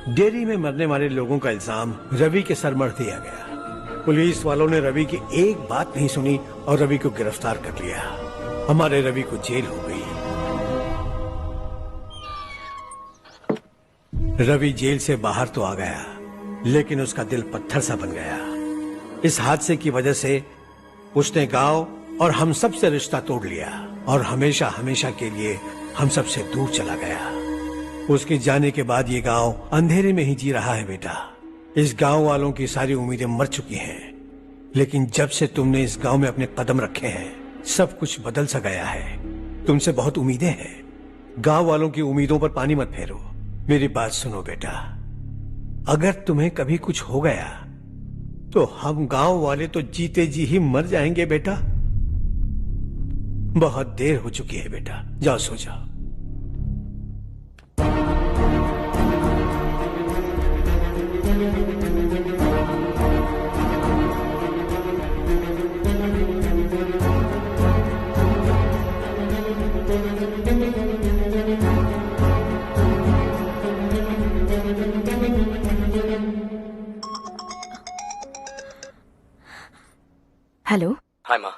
डेयरी में मरने वाले लोगों का इल्जाम रवि के सर मढ़ दिया गया। पुलिस वालों ने रवि की एक बात नहीं सुनी और रवि को गिरफ्तार कर लिया। हमारे रवि को जेल हो गई। रवि जेल से बाहर तो आ गया, लेकिन उसका दिल पत्थर सा बन गया। इस हादसे की वजह से उसने गांव और हम सब से रिश्ता तोड़ लिया और हमेशा हमेशा के लिए हम सब से दूर चला गया। उसके जाने के बाद ये गांव अंधेरे में ही जी रहा है बेटा। इस गांव वालों की सारी उम्मीदें मर चुकी हैं, लेकिन जब से तुमने इस गांव में अपने कदम रखे हैं सब कुछ बदल सा गया है। तुमसे बहुत उम्मीदें हैं। गांव वालों की उम्मीदों पर पानी मत फेरो। मेरी बात सुनो बेटा, अगर तुम्हें कभी कुछ हो गया तो हम गांव वाले तो जीते जी ही मर जाएंगे बेटा। बहुत देर हो चुकी है बेटा, जाओ सो जाओ। हेलो। हाय माँ।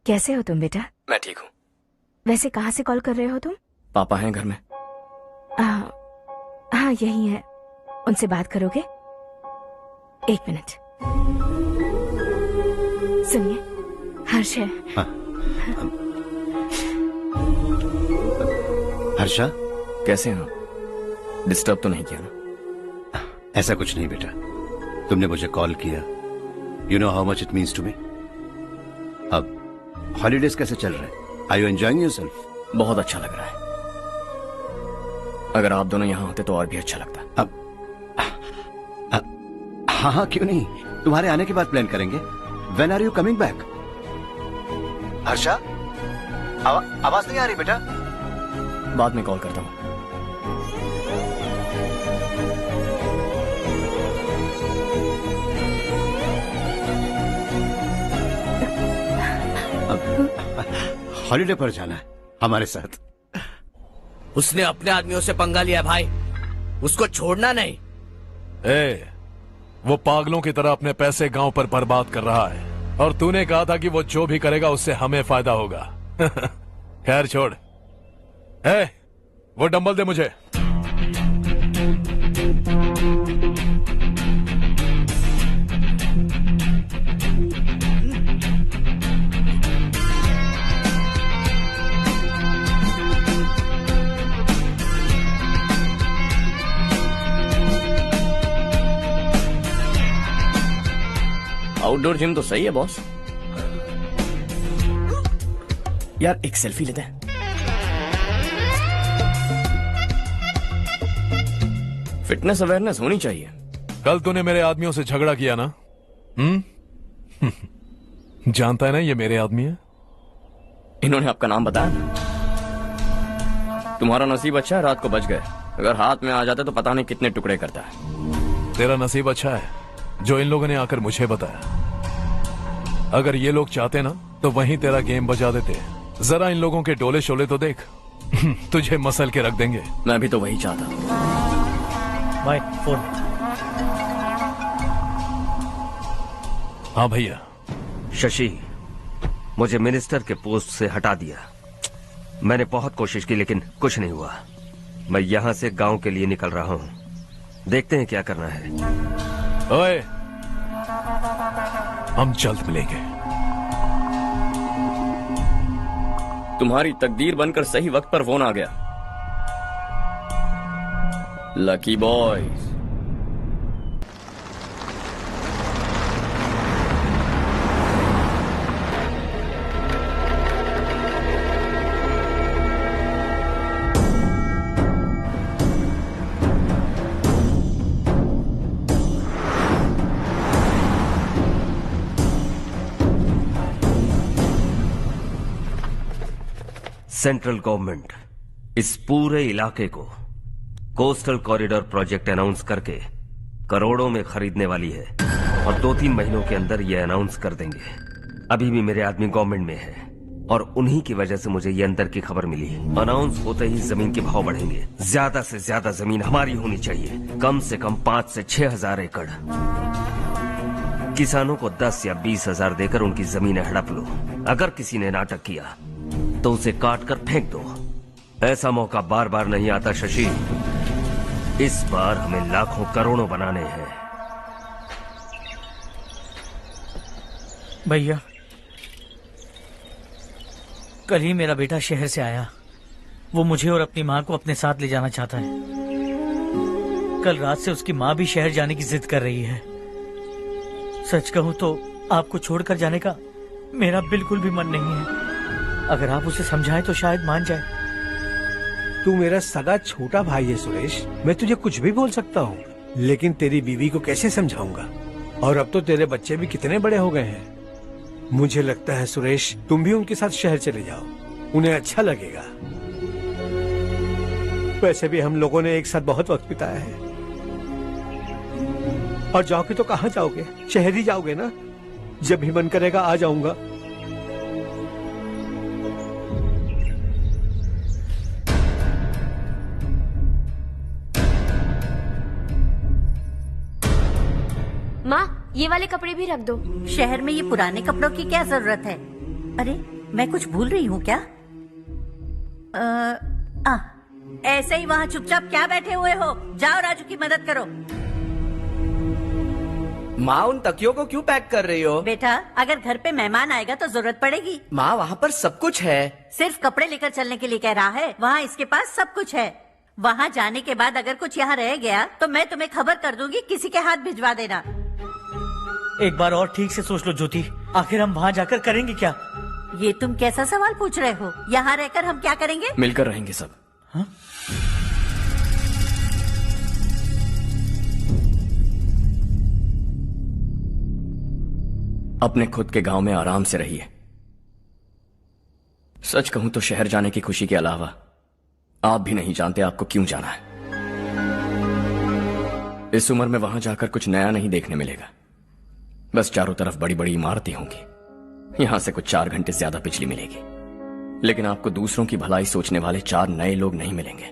कैसे हो तुम बेटा? मैं ठीक हूँ। वैसे कहाँ से कॉल कर रहे हो तुम? पापा हैं घर में। हाँ यही है। उनसे बात करोगे? एक मिनट। सुनिए, हर्ष है। हर्षा, कैसे हैं आप? डिस्टर्ब तो नहीं किया ना? ऐसा कुछ नहीं बेटा, तुमने मुझे कॉल किया। You know how much it means to me. अब हॉलीडेज कैसे चल रहे हैं? Are you enjoying yourself? बहुत अच्छा लग रहा है। अगर आप दोनों यहाँ होते तो और भी अच्छा लगता। अब हाँ हाँ क्यों नहीं, तुम्हारे आने के बाद प्लान करेंगे। When are you coming back? Harsha, आवाज नहीं आ रही बेटा। बाद में कॉल करता हूँ। हॉलीडे पर जाना है हमारे साथ। उसने अपने आदमियों से पंगा लिया भाई, उसको छोड़ना नहीं। वो पागलों की तरह अपने पैसे गांव पर बर्बाद कर रहा है और तूने कहा था कि वो जो भी करेगा उससे हमें फायदा होगा। खैर छोड़। वो डंबल दे मुझे। आउटडोर जिम तो सही है बॉस। यार एक सेल्फी लेते हैं। फिटनेस अवेयरनेस होनी चाहिए। कल तूने मेरे आदमियों से झगड़ा किया ना? जानता है ना ये मेरे आदमी है। इन्होंने आपका नाम बताया? तुम्हारा नसीब अच्छा है रात को बच गए, अगर हाथ में आ जाते तो पता नहीं कितने टुकड़े करता है। तेरा नसीब अच्छा है जो इन लोगों ने आकर मुझे बताया। अगर ये लोग चाहते ना तो वहीं तेरा गेम बजा देते। जरा इन लोगों के डोले शोले तो देख। तुझे मसल के रख देंगे। मैं भी तो वही चाहता। Bye phone. हाँ भैया। शशि, मुझे मिनिस्टर के पोस्ट से हटा दिया। मैंने बहुत कोशिश की लेकिन कुछ नहीं हुआ। मैं यहाँ से गांव के लिए निकल रहा हूँ। देखते हैं क्या करना है। ओए, हम जल्द मिलेंगे। तुम्हारी तकदीर बनकर सही वक्त पर फोन आ गया। Lucky boys. सेंट्रल गवर्नमेंट इस पूरे इलाके को कोस्टल कॉरिडोर प्रोजेक्ट अनाउंस करके करोड़ों में खरीदने वाली है और 2-3 महीनों के अंदर ये अनाउंस कर देंगे। अभी भी मेरे आदमी गवर्नमेंट में है और उन्हीं की वजह से मुझे ये अंदर की खबर मिली। अनाउंस होते ही जमीन के भाव बढ़ेंगे। ज्यादा से ज्यादा जमीन हमारी होनी चाहिए, कम से कम 5 से 6 हजार एकड़। किसानों को 10 या 20 हजार देकर उनकी जमीनें हड़प लो। अगर किसी ने नाटक किया तो उसे काट कर फेंक दो। ऐसा मौका बार बार नहीं आता शशि। इस बार हमें लाखों करोड़ों बनाने हैं। भैया, कल ही मेरा बेटा शहर से आया। वो मुझे और अपनी माँ को अपने साथ ले जाना चाहता है। कल रात से उसकी माँ भी शहर जाने की जिद कर रही है। सच कहूँ तो आपको छोड़कर जाने का मेरा बिल्कुल भी मन नहीं है। अगर आप उसे समझाएं तो शायद मान जाए। तू मेरा सगा छोटा भाई है सुरेश, मैं तुझे कुछ भी बोल सकता हूँ, लेकिन तेरी बीवी को कैसे समझाऊंगा? और अब तो तेरे बच्चे भी कितने बड़े हो गए हैं। मुझे लगता है सुरेश, तुम भी उनके साथ शहर चले जाओ, उन्हें अच्छा लगेगा। वैसे भी हम लोगों ने एक साथ बहुत वक्त बिताया है। और जाओगे तो कहाँ जाओगे? शहर ही जाओगे ना? जब भी मन करेगा आ जाऊंगा। माँ, ये वाले कपड़े भी रख दो। शहर में ये पुराने कपड़ों की क्या जरूरत है? अरे, मैं कुछ भूल रही हूँ क्या? ऐसे ही वहाँ चुपचाप क्या बैठे हुए हो? जाओ राजू की मदद करो। माँ, उन तकियों को क्यों पैक कर रही हो? बेटा, अगर घर पे मेहमान आएगा तो जरूरत पड़ेगी। माँ, वहाँ पर सब कुछ है। सिर्फ कपड़े लेकर चलने के लिए कह रहा है? वहाँ इसके पास सब कुछ है। वहाँ जाने के बाद अगर कुछ यहाँ रह गया तो मैं तुम्हें खबर कर दूंगी, किसी के हाथ भिजवा देना। एक बार और ठीक से सोच लो ज्योति, आखिर हम वहाँ जाकर करेंगे क्या? ये तुम कैसा सवाल पूछ रहे हो? यहाँ रहकर हम क्या करेंगे? मिलकर रहेंगे सब। हाँ? अपने खुद के गांव में आराम से रहिए। सच कहूं तो शहर जाने की खुशी के अलावा आप भी नहीं जानते आपको क्यों जाना है। इस उम्र में वहां जाकर कुछ नया नहीं देखने मिलेगा। बस चारों तरफ बड़ी बड़ी इमारतें होंगी। यहां से कुछ 4 घंटे ज्यादा बिजली मिलेगी, लेकिन आपको दूसरों की भलाई सोचने वाले 4 नए लोग नहीं मिलेंगे।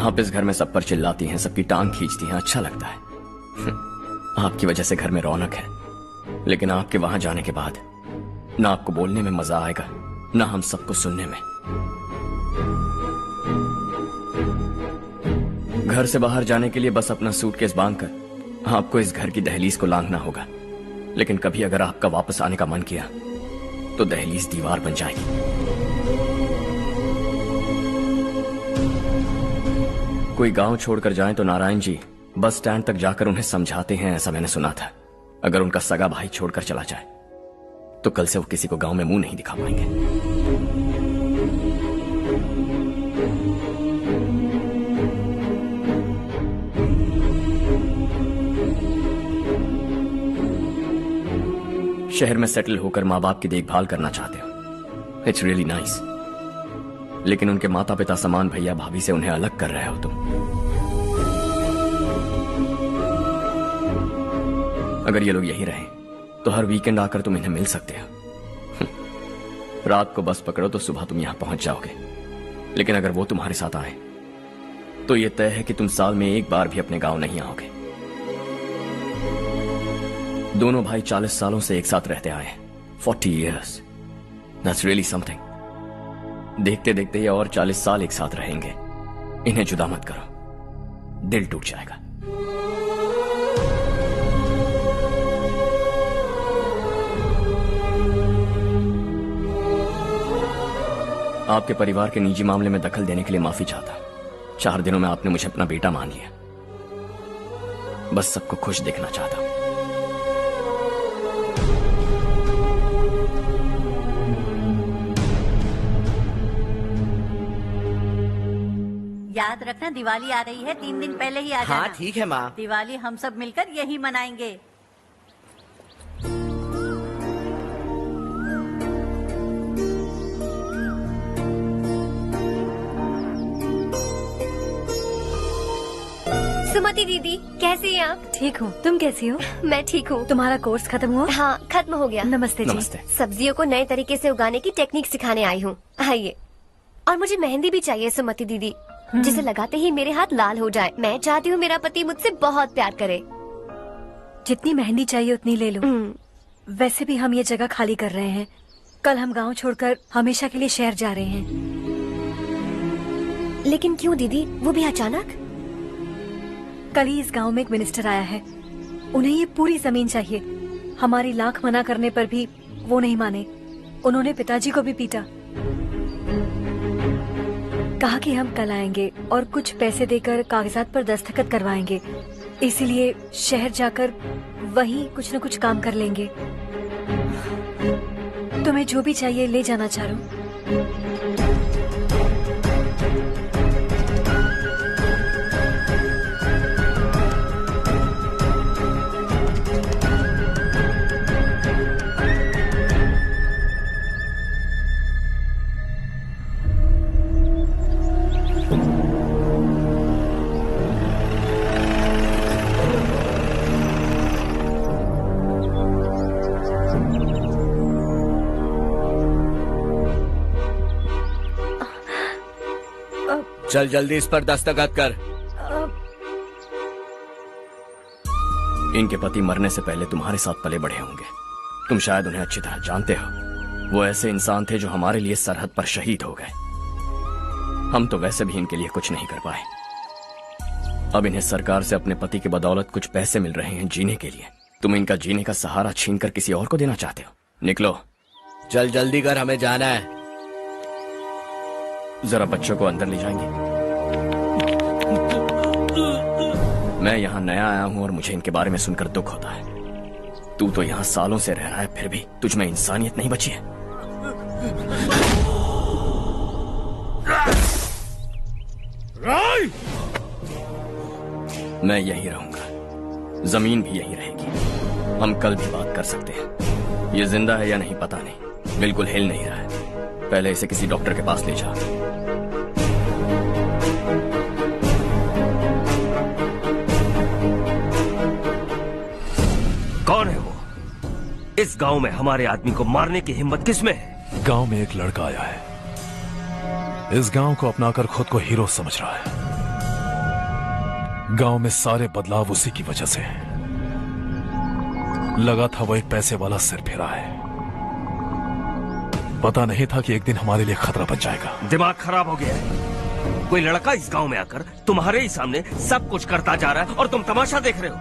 आप इस घर में सब पर चिल्लाती हैं, सबकी टांग खींचती हैं, अच्छा लगता है। आपकी वजह से घर में रौनक है, लेकिन आपके वहां जाने के बाद ना आपको बोलने में मजा आएगा, ना हम सबको सुनने में। घर से बाहर जाने के लिए बस अपना सूटकेस बांधकर आपको इस घर की दहलीज को लांघना होगा, लेकिन कभी अगर आपका वापस आने का मन किया तो दहलीज दीवार बन जाएगी। कोई गांव छोड़कर जाए तो नारायण जी बस स्टैंड तक जाकर उन्हें समझाते हैं, ऐसा मैंने सुना था। अगर उनका सगा भाई छोड़कर चला जाए तो कल से वो किसी को गांव में मुंह नहीं दिखा पाएंगे। शहर में सेटल होकर माँ बाप की देखभाल करना चाहते हो, इट्स रियली नाइस। लेकिन उनके माता पिता समान भैया भाभी से उन्हें अलग कर रहे हो तुम। अगर ये लोग यही रहे तो हर वीकेंड आकर तुम इन्हें मिल सकते हो। रात को बस पकड़ो तो सुबह तुम यहां पहुंच जाओगे। लेकिन अगर वो तुम्हारे साथ आए तो ये तय है कि तुम साल में एक बार भी अपने गांव नहीं आओगे। दोनों भाई 40 सालों से एक साथ रहते आए, 40 years, that's really something। देखते देखते ये और 40 साल एक साथ रहेंगे। इन्हें जुदा मत करो, दिल टूट जाएगा। आपके परिवार के निजी मामले में दखल देने के लिए माफी चाहता। 4 दिनों में आपने मुझे अपना बेटा मान लिया। बस सबको खुश देखना चाहता। याद रखना दिवाली आ रही है, 3 दिन पहले ही आ जाना। हाँ ठीक है माँ। दिवाली हम सब मिलकर यही मनाएंगे। सुमति दीदी, कैसी हैं आप? ठीक हूँ, तुम कैसी हो? मैं ठीक हूँ। तुम्हारा कोर्स खत्म हुआ? हाँ, खत्म हो गया। नमस्ते जी। नमस्ते। सब्जियों को नए तरीके से उगाने की टेक्निक सिखाने आई हूँ। आइए। और मुझे मेहंदी भी चाहिए सुमति दीदी, जिसे लगाते ही मेरे हाथ लाल हो जाए। मैं चाहती हूँ मेरा पति मुझसे बहुत प्यार करे। जितनी मेहंदी चाहिए उतनी ले लो। वैसे भी हम ये जगह खाली कर रहे हैं। कल हम गांव छोड़कर हमेशा के लिए शहर जा रहे हैं। लेकिन क्यों दीदी, वो भी अचानक? कल ही इस गांव में एक मिनिस्टर आया है। उन्हें ये पूरी जमीन चाहिए। हमारी लाख मना करने पर भी वो नहीं माने। उन्होंने पिताजी को भी पीटा। कहा कि हम कल आएंगे और कुछ पैसे देकर कागजात पर दस्तखत करवाएंगे। इसीलिए शहर जाकर वहीं कुछ न कुछ काम कर लेंगे। तुम्हें जो भी चाहिए ले जाना चारू। चल जल्दी इस पर दस्तखत कर। इनके पति मरने से पहले तुम्हारे साथ पले बढ़े होंगे। तुम शायद उन्हें अच्छी तरह जानते हो। वो ऐसे इंसान थे जो हमारे लिए सरहद पर शहीद हो गए। हम तो वैसे भी इनके लिए कुछ नहीं कर पाए। अब इन्हें सरकार से अपने पति की बदौलत कुछ पैसे मिल रहे हैं जीने के लिए। तुम इनका जीने का सहारा छीनकर किसी और को देना चाहते हो? निकलो। चल जल्दी कर, हमें जाना है। जरा बच्चों को अंदर ले जाएंगे? मैं यहाँ नया आया हूँ और मुझे इनके बारे में सुनकर दुख होता है। तू तो यहाँ सालों से रह रहा है, फिर भी तुझ में इंसानियत नहीं बची है। मैं यहीं रहूंगा, जमीन भी यहीं रहेगी। हम कल भी बात कर सकते हैं। ये जिंदा है या नहीं पता नहीं, बिल्कुल हिल नहीं रहा है। पहले इसे किसी डॉक्टर के पास ले जा। कौन है वो? इस गांव में हमारे आदमी को मारने की हिम्मत किसमें है? गांव में एक लड़का आया है। इस गांव को अपनाकर खुद को हीरो समझ रहा है। गांव में सारे बदलाव उसी की वजह से हैं। लगा था वो एक पैसे वाला सिर फेरा है। पता नहीं था कि एक दिन हमारे लिए खतरा बन जाएगा। दिमाग खराब हो गया है। कोई लड़का इस गांव में आकर तुम्हारे ही सामने सब कुछ करता जा रहा है और तुम तमाशा देख रहे हो।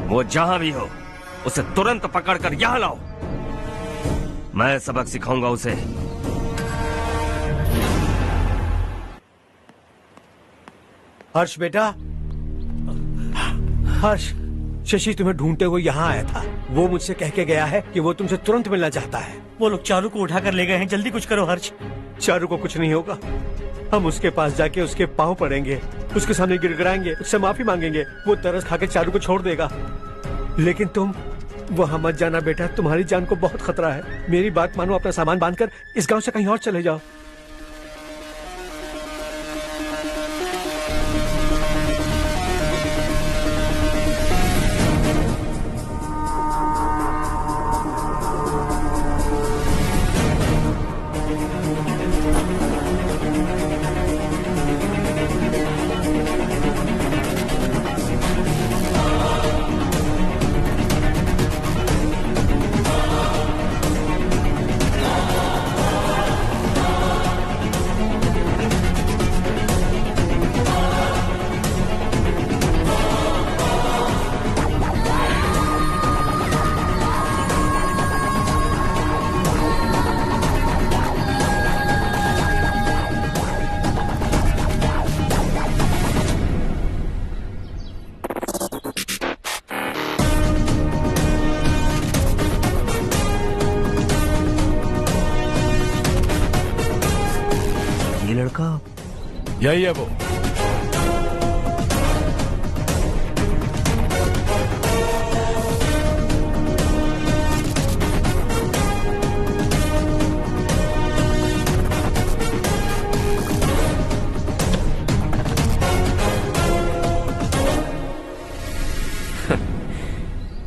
वो जहां भी हो उसे तुरंत पकड़कर यहां लाओ। मैं सबक सिखाऊंगा उसे। हर्ष बेटा, हर्ष, शशि तुम्हें ढूंढते हुए यहाँ आया था। वो मुझसे कह के गया है कि वो तुमसे तुरंत मिलना चाहता है। वो लोग चारू को उठाकर ले गए हैं, जल्दी कुछ करो हर्ष। चारू को कुछ नहीं होगा, हम उसके पास जाके उसके पांव पड़ेंगे, उसके सामने गिड़गिड़ाएंगे, उससे माफी मांगेंगे, वो तरस खा के चारू को छोड़ देगा। लेकिन तुम वहां मत जाना बेटा, तुम्हारी जान को बहुत खतरा है। मेरी बात मानो, अपना सामान बांधकर इस गांव से कहीं और चले जाओ। यही है वो।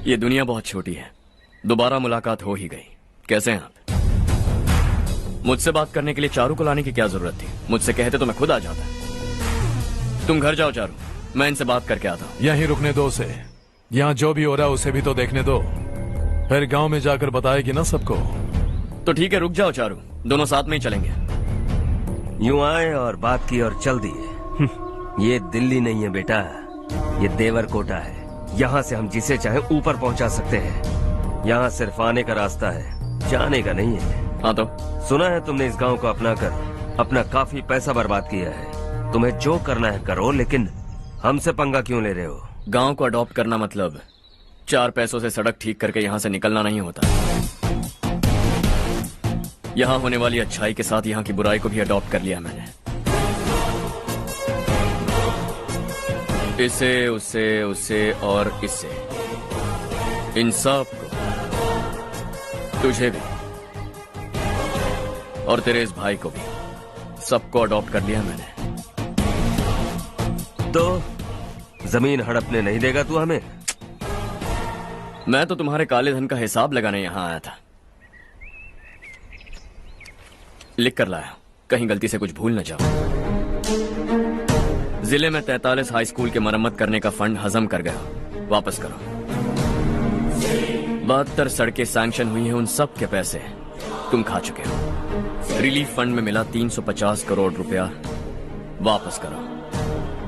ये दुनिया बहुत छोटी है, दोबारा मुलाकात हो ही गई। कैसे हैं आप? मुझसे बात करने के लिए चारू को लाने की क्या जरूरत थी? मुझसे कहते तो मैं खुद आ जाता। तुम घर जाओ चारू, मैं इनसे बात करके आता हूँ। यहीं रुकने दो उसे, यहाँ जो भी हो रहा है उसे भी तो देखने दो, फिर गांव में जाकर बताएगी ना सबको। तो ठीक है, रुक जाओ चारू, दोनों साथ में ही चलेंगे। यूं आए और बात की और चल दिए। ये दिल्ली नहीं है बेटा, ये देवरकोटा है। यहाँ से हम जिसे चाहे ऊपर पहुँचा सकते हैं। यहाँ सिर्फ आने का रास्ता है, जाने का नहीं है। हाँ तो सुना है तुमने इस गांव को अपना कर अपना काफी पैसा बर्बाद किया है। तुम्हें जो करना है करो, लेकिन हमसे पंगा क्यों ले रहे हो? गांव को अडॉप्ट करना मतलब 4 पैसों से सड़क ठीक करके यहाँ से निकलना नहीं होता। यहाँ होने वाली अच्छाई के साथ यहाँ की बुराई को भी अडॉप्ट कर लिया मैंने। इसे, उससे, उससे और इससे, इन सब को, तुझे भी और तेरे इस भाई को भी, सबको अडॉप्ट कर लिया मैंने। तो जमीन हड़पने नहीं देगा तू हमें? मैं तो तुम्हारे काले धन का हिसाब लगाने यहाँ आया था। लिख कर लाया, कहीं गलती से कुछ भूल न जाओ। जिले में 43 हाई स्कूल के मरम्मत करने का फंड हजम कर गया, वापस करो। 72 सड़कें सैंक्शन हुई हैं, उन सब के पैसे तुम खा चुके हो। रिलीफ फंड में मिला 350 करोड़ रुपया, वापस करो।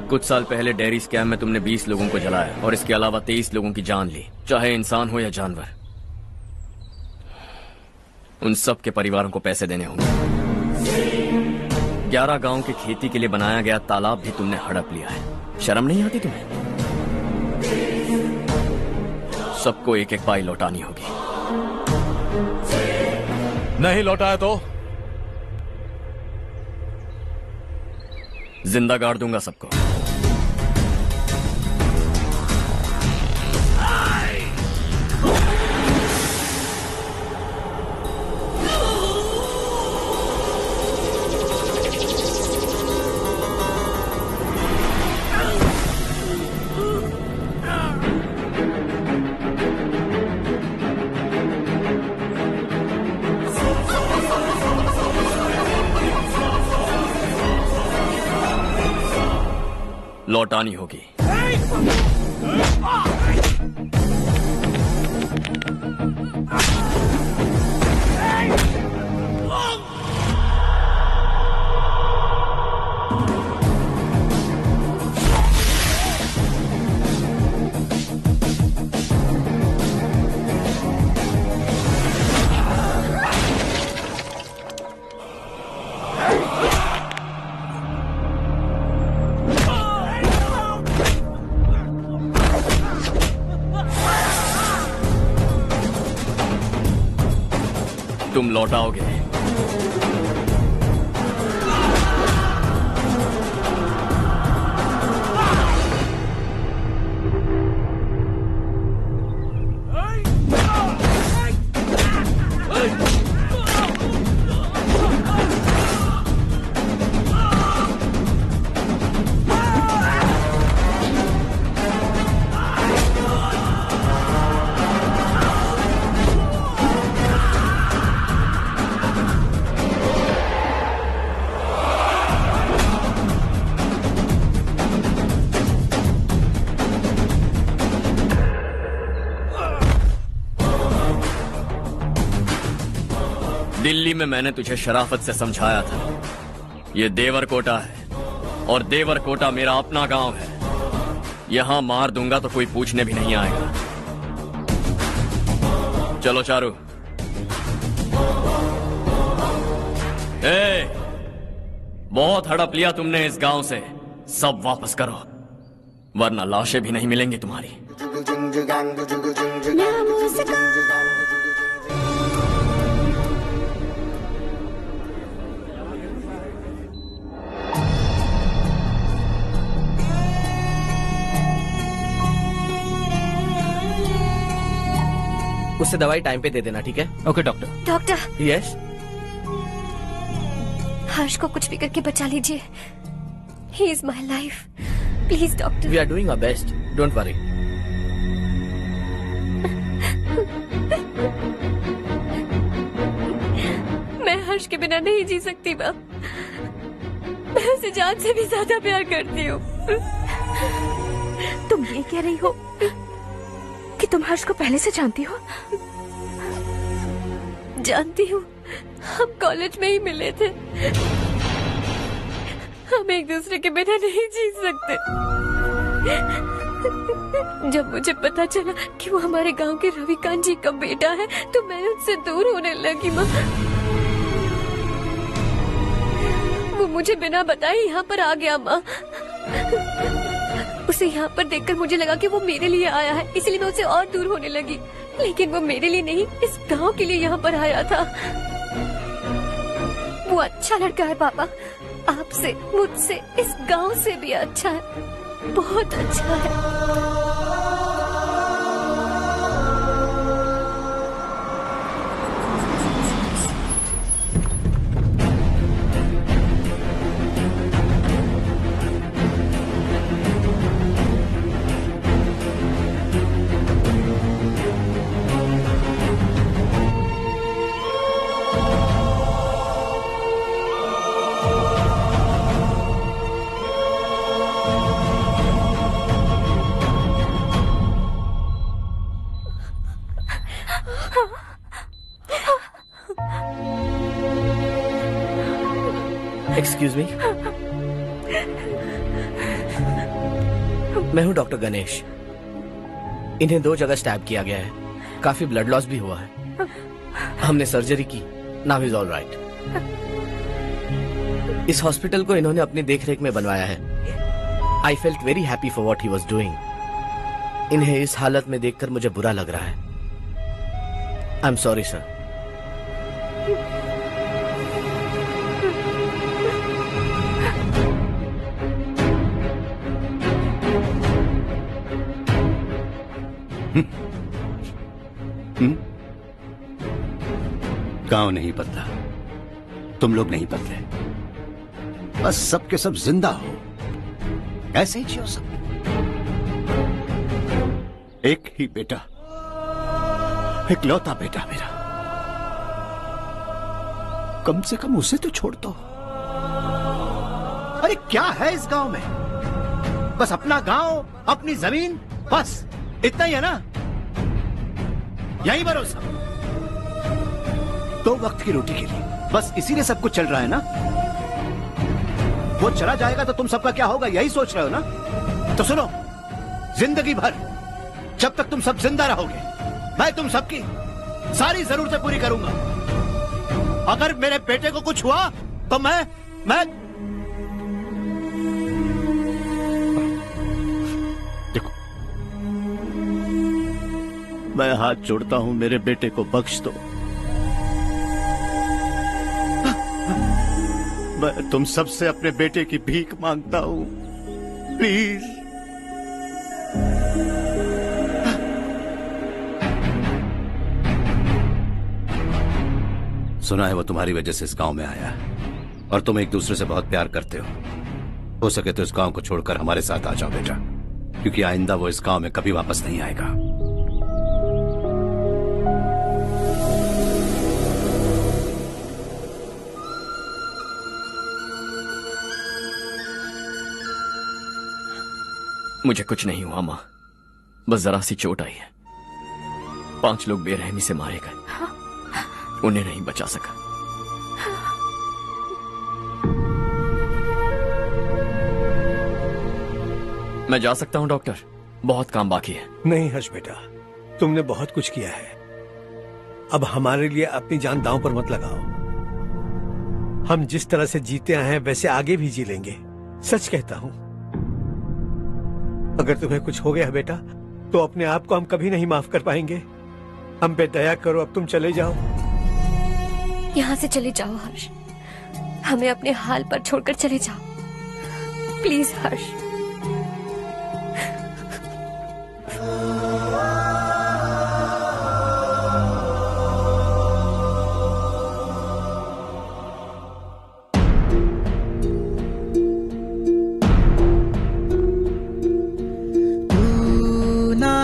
कुछ साल पहले डेयरी स्कैम में तुमने 20 लोगों को जलाया और इसके अलावा 23 लोगों की जान ली, चाहे इंसान हो या जानवर। उन सब के परिवारों को पैसे देने होंगे। 11 गांव की खेती के लिए बनाया गया तालाब भी तुमने हड़प लिया है। शर्म नहीं आती तुम्हें? सबको एक एक पाई लौटानी होगी। नहीं लौटाया तो जिंदा गाड़ दूंगा सबको। लौटानी होगी। तुम लौटाओगे। दिल्ली में मैंने तुझे शराफत से समझाया था, ये देवरकोटा है और देवरकोटा मेरा अपना गांव है। यहां मार दूंगा तो कोई पूछने भी नहीं आएगा। चलो चारू। बहुत हड़प लिया तुमने इस गांव से, सब वापस करो वरना लाशें भी नहीं मिलेंगी तुम्हारी। उससे दवाई टाइम पे दे देना, ठीक है? Okay doctor. Doctor. Yes. Harsh को कुछ भी करके बचा लीजिए। He is my life, please doctor. We are doing our best, don't worry. मैं हर्ष के बिना नहीं जी सकती माँ। मैं उसे जान से भी ज्यादा प्यार करती हूँ। तुम ये कह रही हो कि तुम हर्ष को पहले से जानती हो? जानती हूँ, हम कॉलेज में ही मिले थे। हम एक दूसरे के बिना नहीं जी सकते। जब मुझे पता चला कि वो हमारे गांव के रविकांत जी का बेटा है तो मैं उससे दूर होने लगी माँ। वो मुझे बिना बताए यहाँ पर आ गया माँ। उसे यहाँ पर देखकर मुझे लगा कि वो मेरे लिए आया है, इसलिए मैं उससे और दूर होने लगी। लेकिन वो मेरे लिए नहीं, इस गांव के लिए यहाँ पर आया था। वो अच्छा लड़का है पापा, आपसे, मुझसे, इस गांव से भी अच्छा है, बहुत अच्छा है। एक्सक्यूज मी, मैं हूं डॉक्टर गणेश। इन्हें 2 जगह स्टैब किया गया है, काफी ब्लड लॉस भी हुआ है। हमने सर्जरी की, नाउ इज ऑल राइट। इस हॉस्पिटल को इन्होंने अपनी देखरेख में बनवाया है। I felt very happy for what he was doing. इन्हें इस हालत में देखकर मुझे बुरा लग रहा है। I am sorry sir. गांव नहीं बदला, तुम लोग नहीं बदले, बस सबके सब जिंदा हो, ऐसे ही जियो सब। एक ही बेटा, इकलौता बेटा मेरा, कम से कम उसे तो छोड़ दो। अरे क्या है इस गांव में? बस अपना गांव, अपनी जमीन, बस इतना ही है ना? यही भरोसा 2 वक्त की रोटी के लिए, बस इसीलिए सब कुछ चल रहा है ना? वो चला जाएगा तो तुम सबका क्या होगा, यही सोच रहे हो ना? तो सुनो, जिंदगी भर जब तक तुम सब जिंदा रहोगे, मैं तुम सबकी सारी जरूरतें पूरी करूंगा। अगर मेरे बेटे को कुछ हुआ तो मैं देखो, मैं हाथ जोड़ता हूं, मेरे बेटे को बख्श दो। मैं तुम सबसे अपने बेटे की भीख मांगता हूं, प्लीज। सुना है वो तुम्हारी वजह से इस गांव में आया है और तुम एक दूसरे से बहुत प्यार करते हो सके तो इस गांव को छोड़कर हमारे साथ आ जाओ बेटा, क्योंकि आइंदा वो इस गांव में कभी वापस नहीं आएगा। मुझे कुछ नहीं हुआ माँ, बस जरा सी चोट आई है। 5 लोग बेरहमी से मारे गए, उन्हें नहीं बचा सका। मैं जा सकता हूं डॉक्टर, बहुत काम बाकी है। नहीं हर्ष बेटा, तुमने बहुत कुछ किया है, अब हमारे लिए अपनी जान दांव पर मत लगाओ। हम जिस तरह से जीते आए हैं वैसे आगे भी जी लेंगे, सच कहता हूं। अगर तुम्हें कुछ हो गया बेटा तो अपने आप को हम कभी नहीं माफ कर पाएंगे। हम पे दया करो, अब तुम चले जाओ। यहाँ से चले जाओ हर्ष, हमें अपने हाल पर छोड़कर चले जाओ प्लीज हर्ष।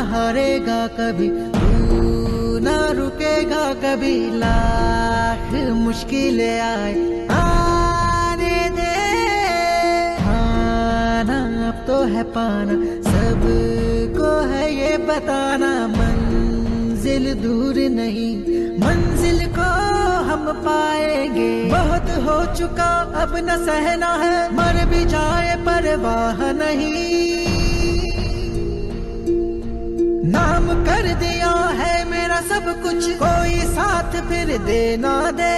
हारेगा कभी, तू ना रुकेगा कभी, लाख मुश्किलें आए आने दे। खाना अब तो है पाना, सबको है ये बताना, मंजिल दूर नहीं, मंजिल को हम पाएंगे। बहुत हो चुका अब न सहना है, मर भी जाए परवाह नहीं। नाम कर दिया है मेरा सब कुछ, कोई साथ फिर देना दे।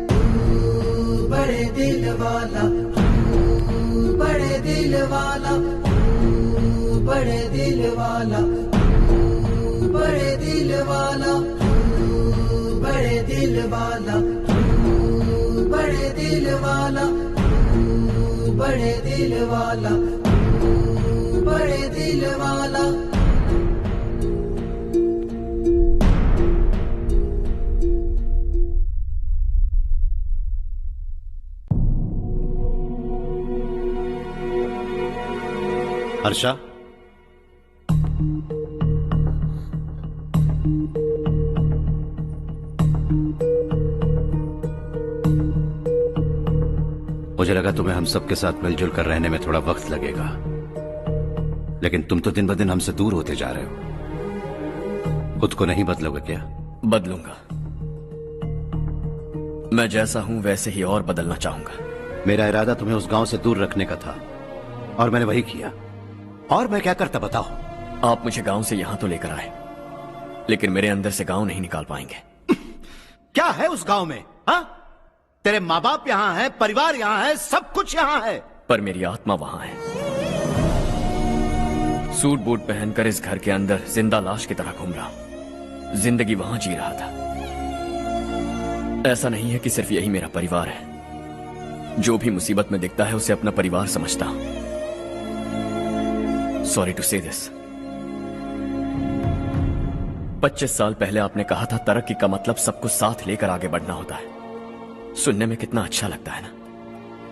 तू बड़े दिल वाला, तू बड़े दिल वाला, तू बड़े दिल वाला, तू बड़े दिल वाला, तू बड़े दिल वाला, तू बड़े दिल वाला, तू बड़े दिल वाला, बड़े दिल वाला। हर्षा, मुझे लगा तुम्हें हम सबके साथ मिलजुल कर रहने में थोड़ा वक्त लगेगा, लेकिन तुम तो दिन ब दिन हमसे दूर होते जा रहे हो। खुद को नहीं बदलोगे क्या? बदलूंगा, मैं जैसा हूं वैसे ही और बदलना चाहूंगा। मेरा इरादा तुम्हें उस गांव से दूर रखने का था और मैंने वही किया। और मैं क्या करता बताओ? आप मुझे गांव से यहां तो लेकर आए, लेकिन मेरे अंदर से गांव नहीं निकाल पाएंगे। क्या है उस गांव में? हाँ, तेरे माँ बाप यहां है, परिवार यहां है, सब कुछ यहां है, पर मेरी आत्मा वहां है। सूट बूट पहनकर इस घर के अंदर जिंदा लाश की तरह घूम रहा हूं, जिंदगी वहां जी रहा था। ऐसा नहीं है कि सिर्फ यही मेरा परिवार है, जो भी मुसीबत में दिखता है उसे अपना परिवार समझता हूं। सॉरी टू से दिस। 25 साल पहले आपने कहा था तरक्की का मतलब सबको साथ लेकर आगे बढ़ना होता है। सुनने में कितना अच्छा लगता है ना?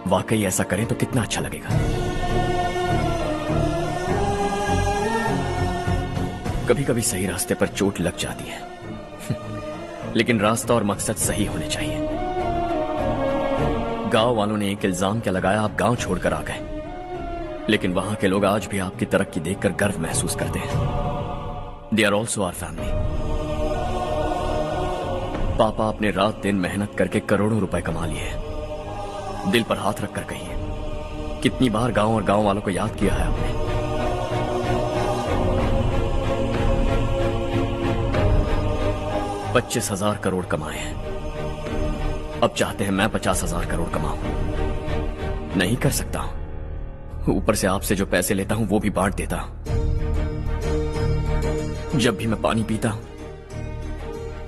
वाकई ऐसा करें तो कितना अच्छा लगेगा। कभी कभी सही रास्ते पर चोट लग जाती है, लेकिन रास्ता और मकसद सही होने चाहिए। गांव वालों ने एक इल्जाम क्या लगाया, आप गांव छोड़कर आ गए, लेकिन वहां के लोग आज भी आपकी तरक्की देखकर गर्व महसूस करते हैं। They are also our family. पापा आपने रात दिन मेहनत करके करोड़ों रुपए कमा लिए हैं। दिल पर हाथ रखकर कहिए, कितनी बार गांव और गांव वालों को याद किया है आपने? 25,000 करोड़ कमाए हैं, अब चाहते हैं मैं 50,000 करोड़ कमाऊं। नहीं कर सकता हूं। ऊपर से आपसे जो पैसे लेता हूं वो भी बांट देता हूं। जब भी मैं पानी पीता हूं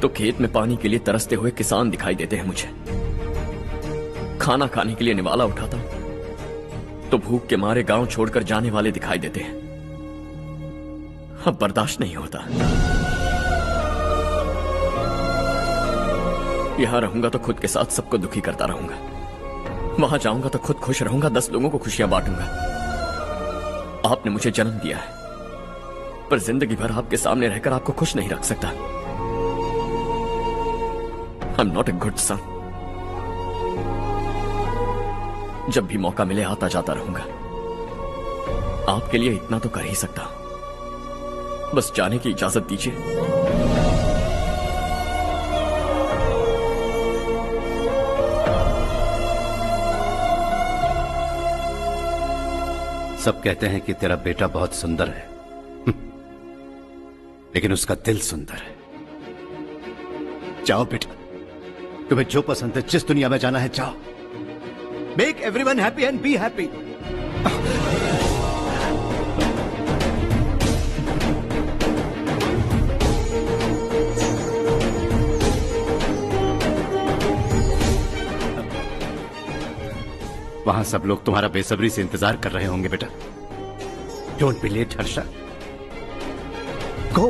तो खेत में पानी के लिए तरसते हुए किसान दिखाई देते हैं मुझे। खाना खाने के लिए निवाला उठाता हूं तो भूख के मारे गांव छोड़कर जाने वाले दिखाई देते हैं। अब बर्दाश्त नहीं होता। यहां रहूंगा तो खुद के साथ सबको दुखी करता रहूंगा, वहां जाऊंगा तो खुद खुश रहूंगा, 10 लोगों को खुशियां बांटूंगा। आपने मुझे जन्म दिया है, पर जिंदगी भर आपके सामने रहकर आपको खुश नहीं रख सकता। I am not a good son. जब भी मौका मिले आता जाता रहूंगा। आपके लिए इतना तो कर ही सकता हूं, बस जाने की इजाजत दीजिए। सब कहते हैं कि तेरा बेटा बहुत सुंदर है, लेकिन उसका दिल सुंदर है। जाओ बेटा, तुम्हें जो पसंद है, जिस दुनिया में जाना है जाओ। Make everyone happy and be happy. वहां सब लोग तुम्हारा बेसब्री से इंतजार कर रहे होंगे बेटा। डोंट बी लेट हर्षा, गो।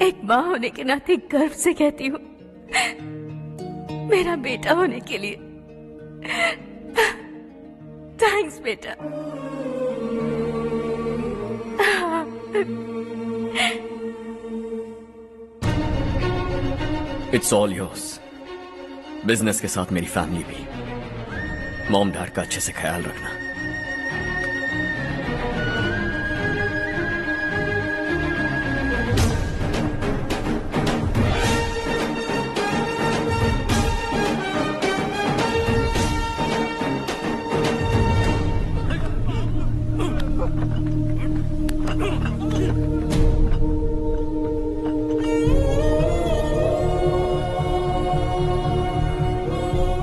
एक माँ होने के नाते गर्व से कहती हूँ, मेरा बेटा होने के लिए थैंक्स बेटा। It's all yours. बिजनेस के साथ मेरी फैमिली भी। मॉम डैड का अच्छे से ख्याल रखना।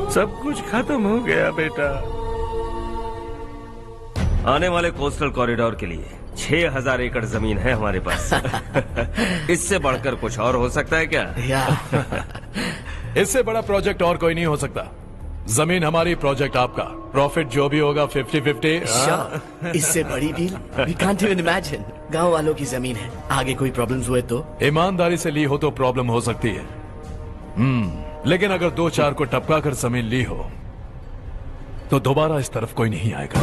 सब कुछ खत्म हो गया बेटा। आने वाले कोस्टल कॉरिडोर के लिए 6000 एकड़ जमीन है हमारे पास। इससे बढ़कर कुछ और हो सकता है क्या? इससे बड़ा प्रोजेक्ट और कोई नहीं हो सकता। जमीन हमारी, प्रोजेक्ट आपका। प्रॉफिट जो भी होगा 50-50। इससे बड़ी deal we can't even imagine. गांव वालों की जमीन है, आगे कोई प्रॉब्लम्स हुए तो? ईमानदारी से ली हो तो प्रॉब्लम हो सकती है, लेकिन अगर 2-4 को टपका कर जमीन ली हो तो दोबारा इस तरफ कोई नहीं आएगा।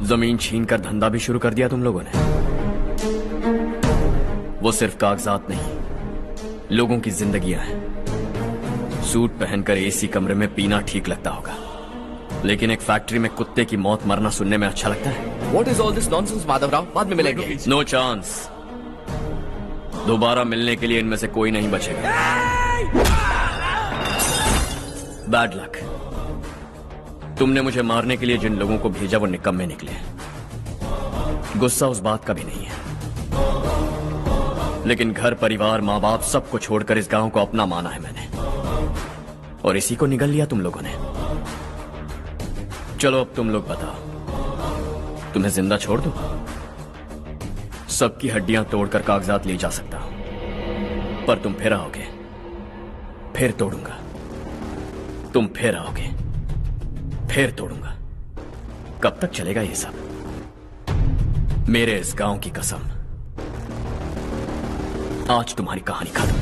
जमीन छीनकर धंधा भी शुरू कर दिया तुम लोगों ने। वो सिर्फ कागजात नहीं, लोगों की जिंदगियां हैं। सूट पहनकर एसी कमरे में पीना ठीक लगता होगा, लेकिन एक फैक्ट्री में कुत्ते की मौत मरना सुनने में अच्छा लगता है। What is all this nonsense, Madhavrao? बाद में मिलेंगे। No chance. दोबारा मिलने के लिए इनमें से कोई नहीं बचेगा। Bad luck. तुमने मुझे मारने के लिए जिन लोगों को भेजा वो निकम्मे निकले। गुस्सा उस बात का भी नहीं है, लेकिन घर परिवार माँ बाप सबको छोड़कर इस गांव को अपना माना है मैंने, और इसी को निगल लिया तुम लोगों ने। चलो अब तुम लोग बताओ, तुम्हें जिंदा छोड़ दूं? सबकी हड्डियां तोड़कर कागजात ले जा सकता हूं, पर तुम फिर आओगे, फिर तोड़ूंगा। तुम फिर आओगे, फिर तोड़ूंगा। कब तक चलेगा ये सब? मेरे इस गांव की कसम, आज तुम्हारी कहानी खत्म।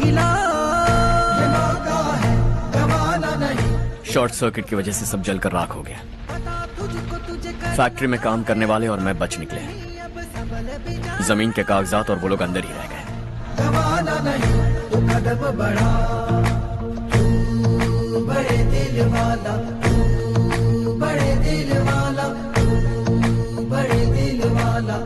मिला, ये मौका है गवाना नहीं। शॉर्ट सर्किट की वजह से सब जलकर राख हो गया। तुझको तुझे कर फैक्ट्री में काम करने वाले और मैं बच निकले। जमीन के कागजात और वो लोग अंदर ही रह गए। गवाना नहीं, तू कदम बढ़ा, तू बड़े दिल वाला, तू बड़े दिल वाला, तू बड़े दिल वाला।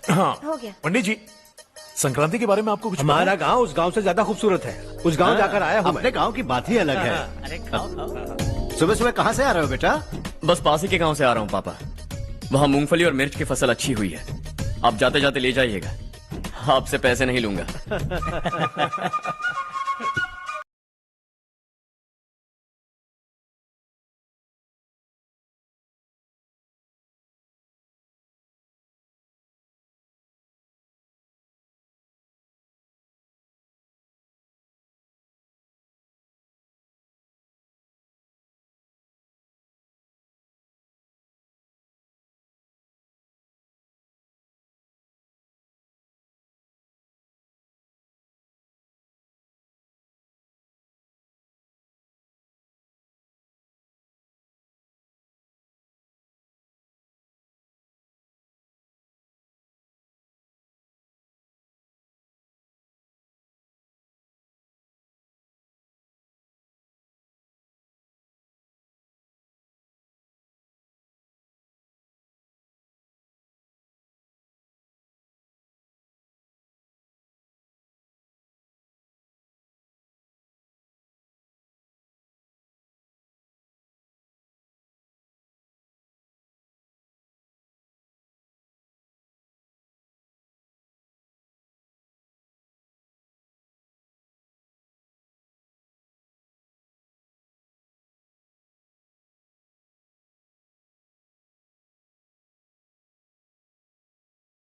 हाँ हो गया। पंडित जी, संक्रांति के बारे में आपको कुछ पता हमारा है? गांव उस गांव से ज्यादा खूबसूरत है। उस गांव जाकर आया हूँ अपने गांव की बात ही अलग है। अरे खाओ। सुबह सुबह कहाँ से आ रहे हो बेटा? बस पास ही के गांव से आ रहा हूँ पापा। वहाँ मूंगफली और मिर्च की फसल अच्छी हुई है। आप जाते जाते ले जाइएगा, आपसे पैसे नहीं लूंगा।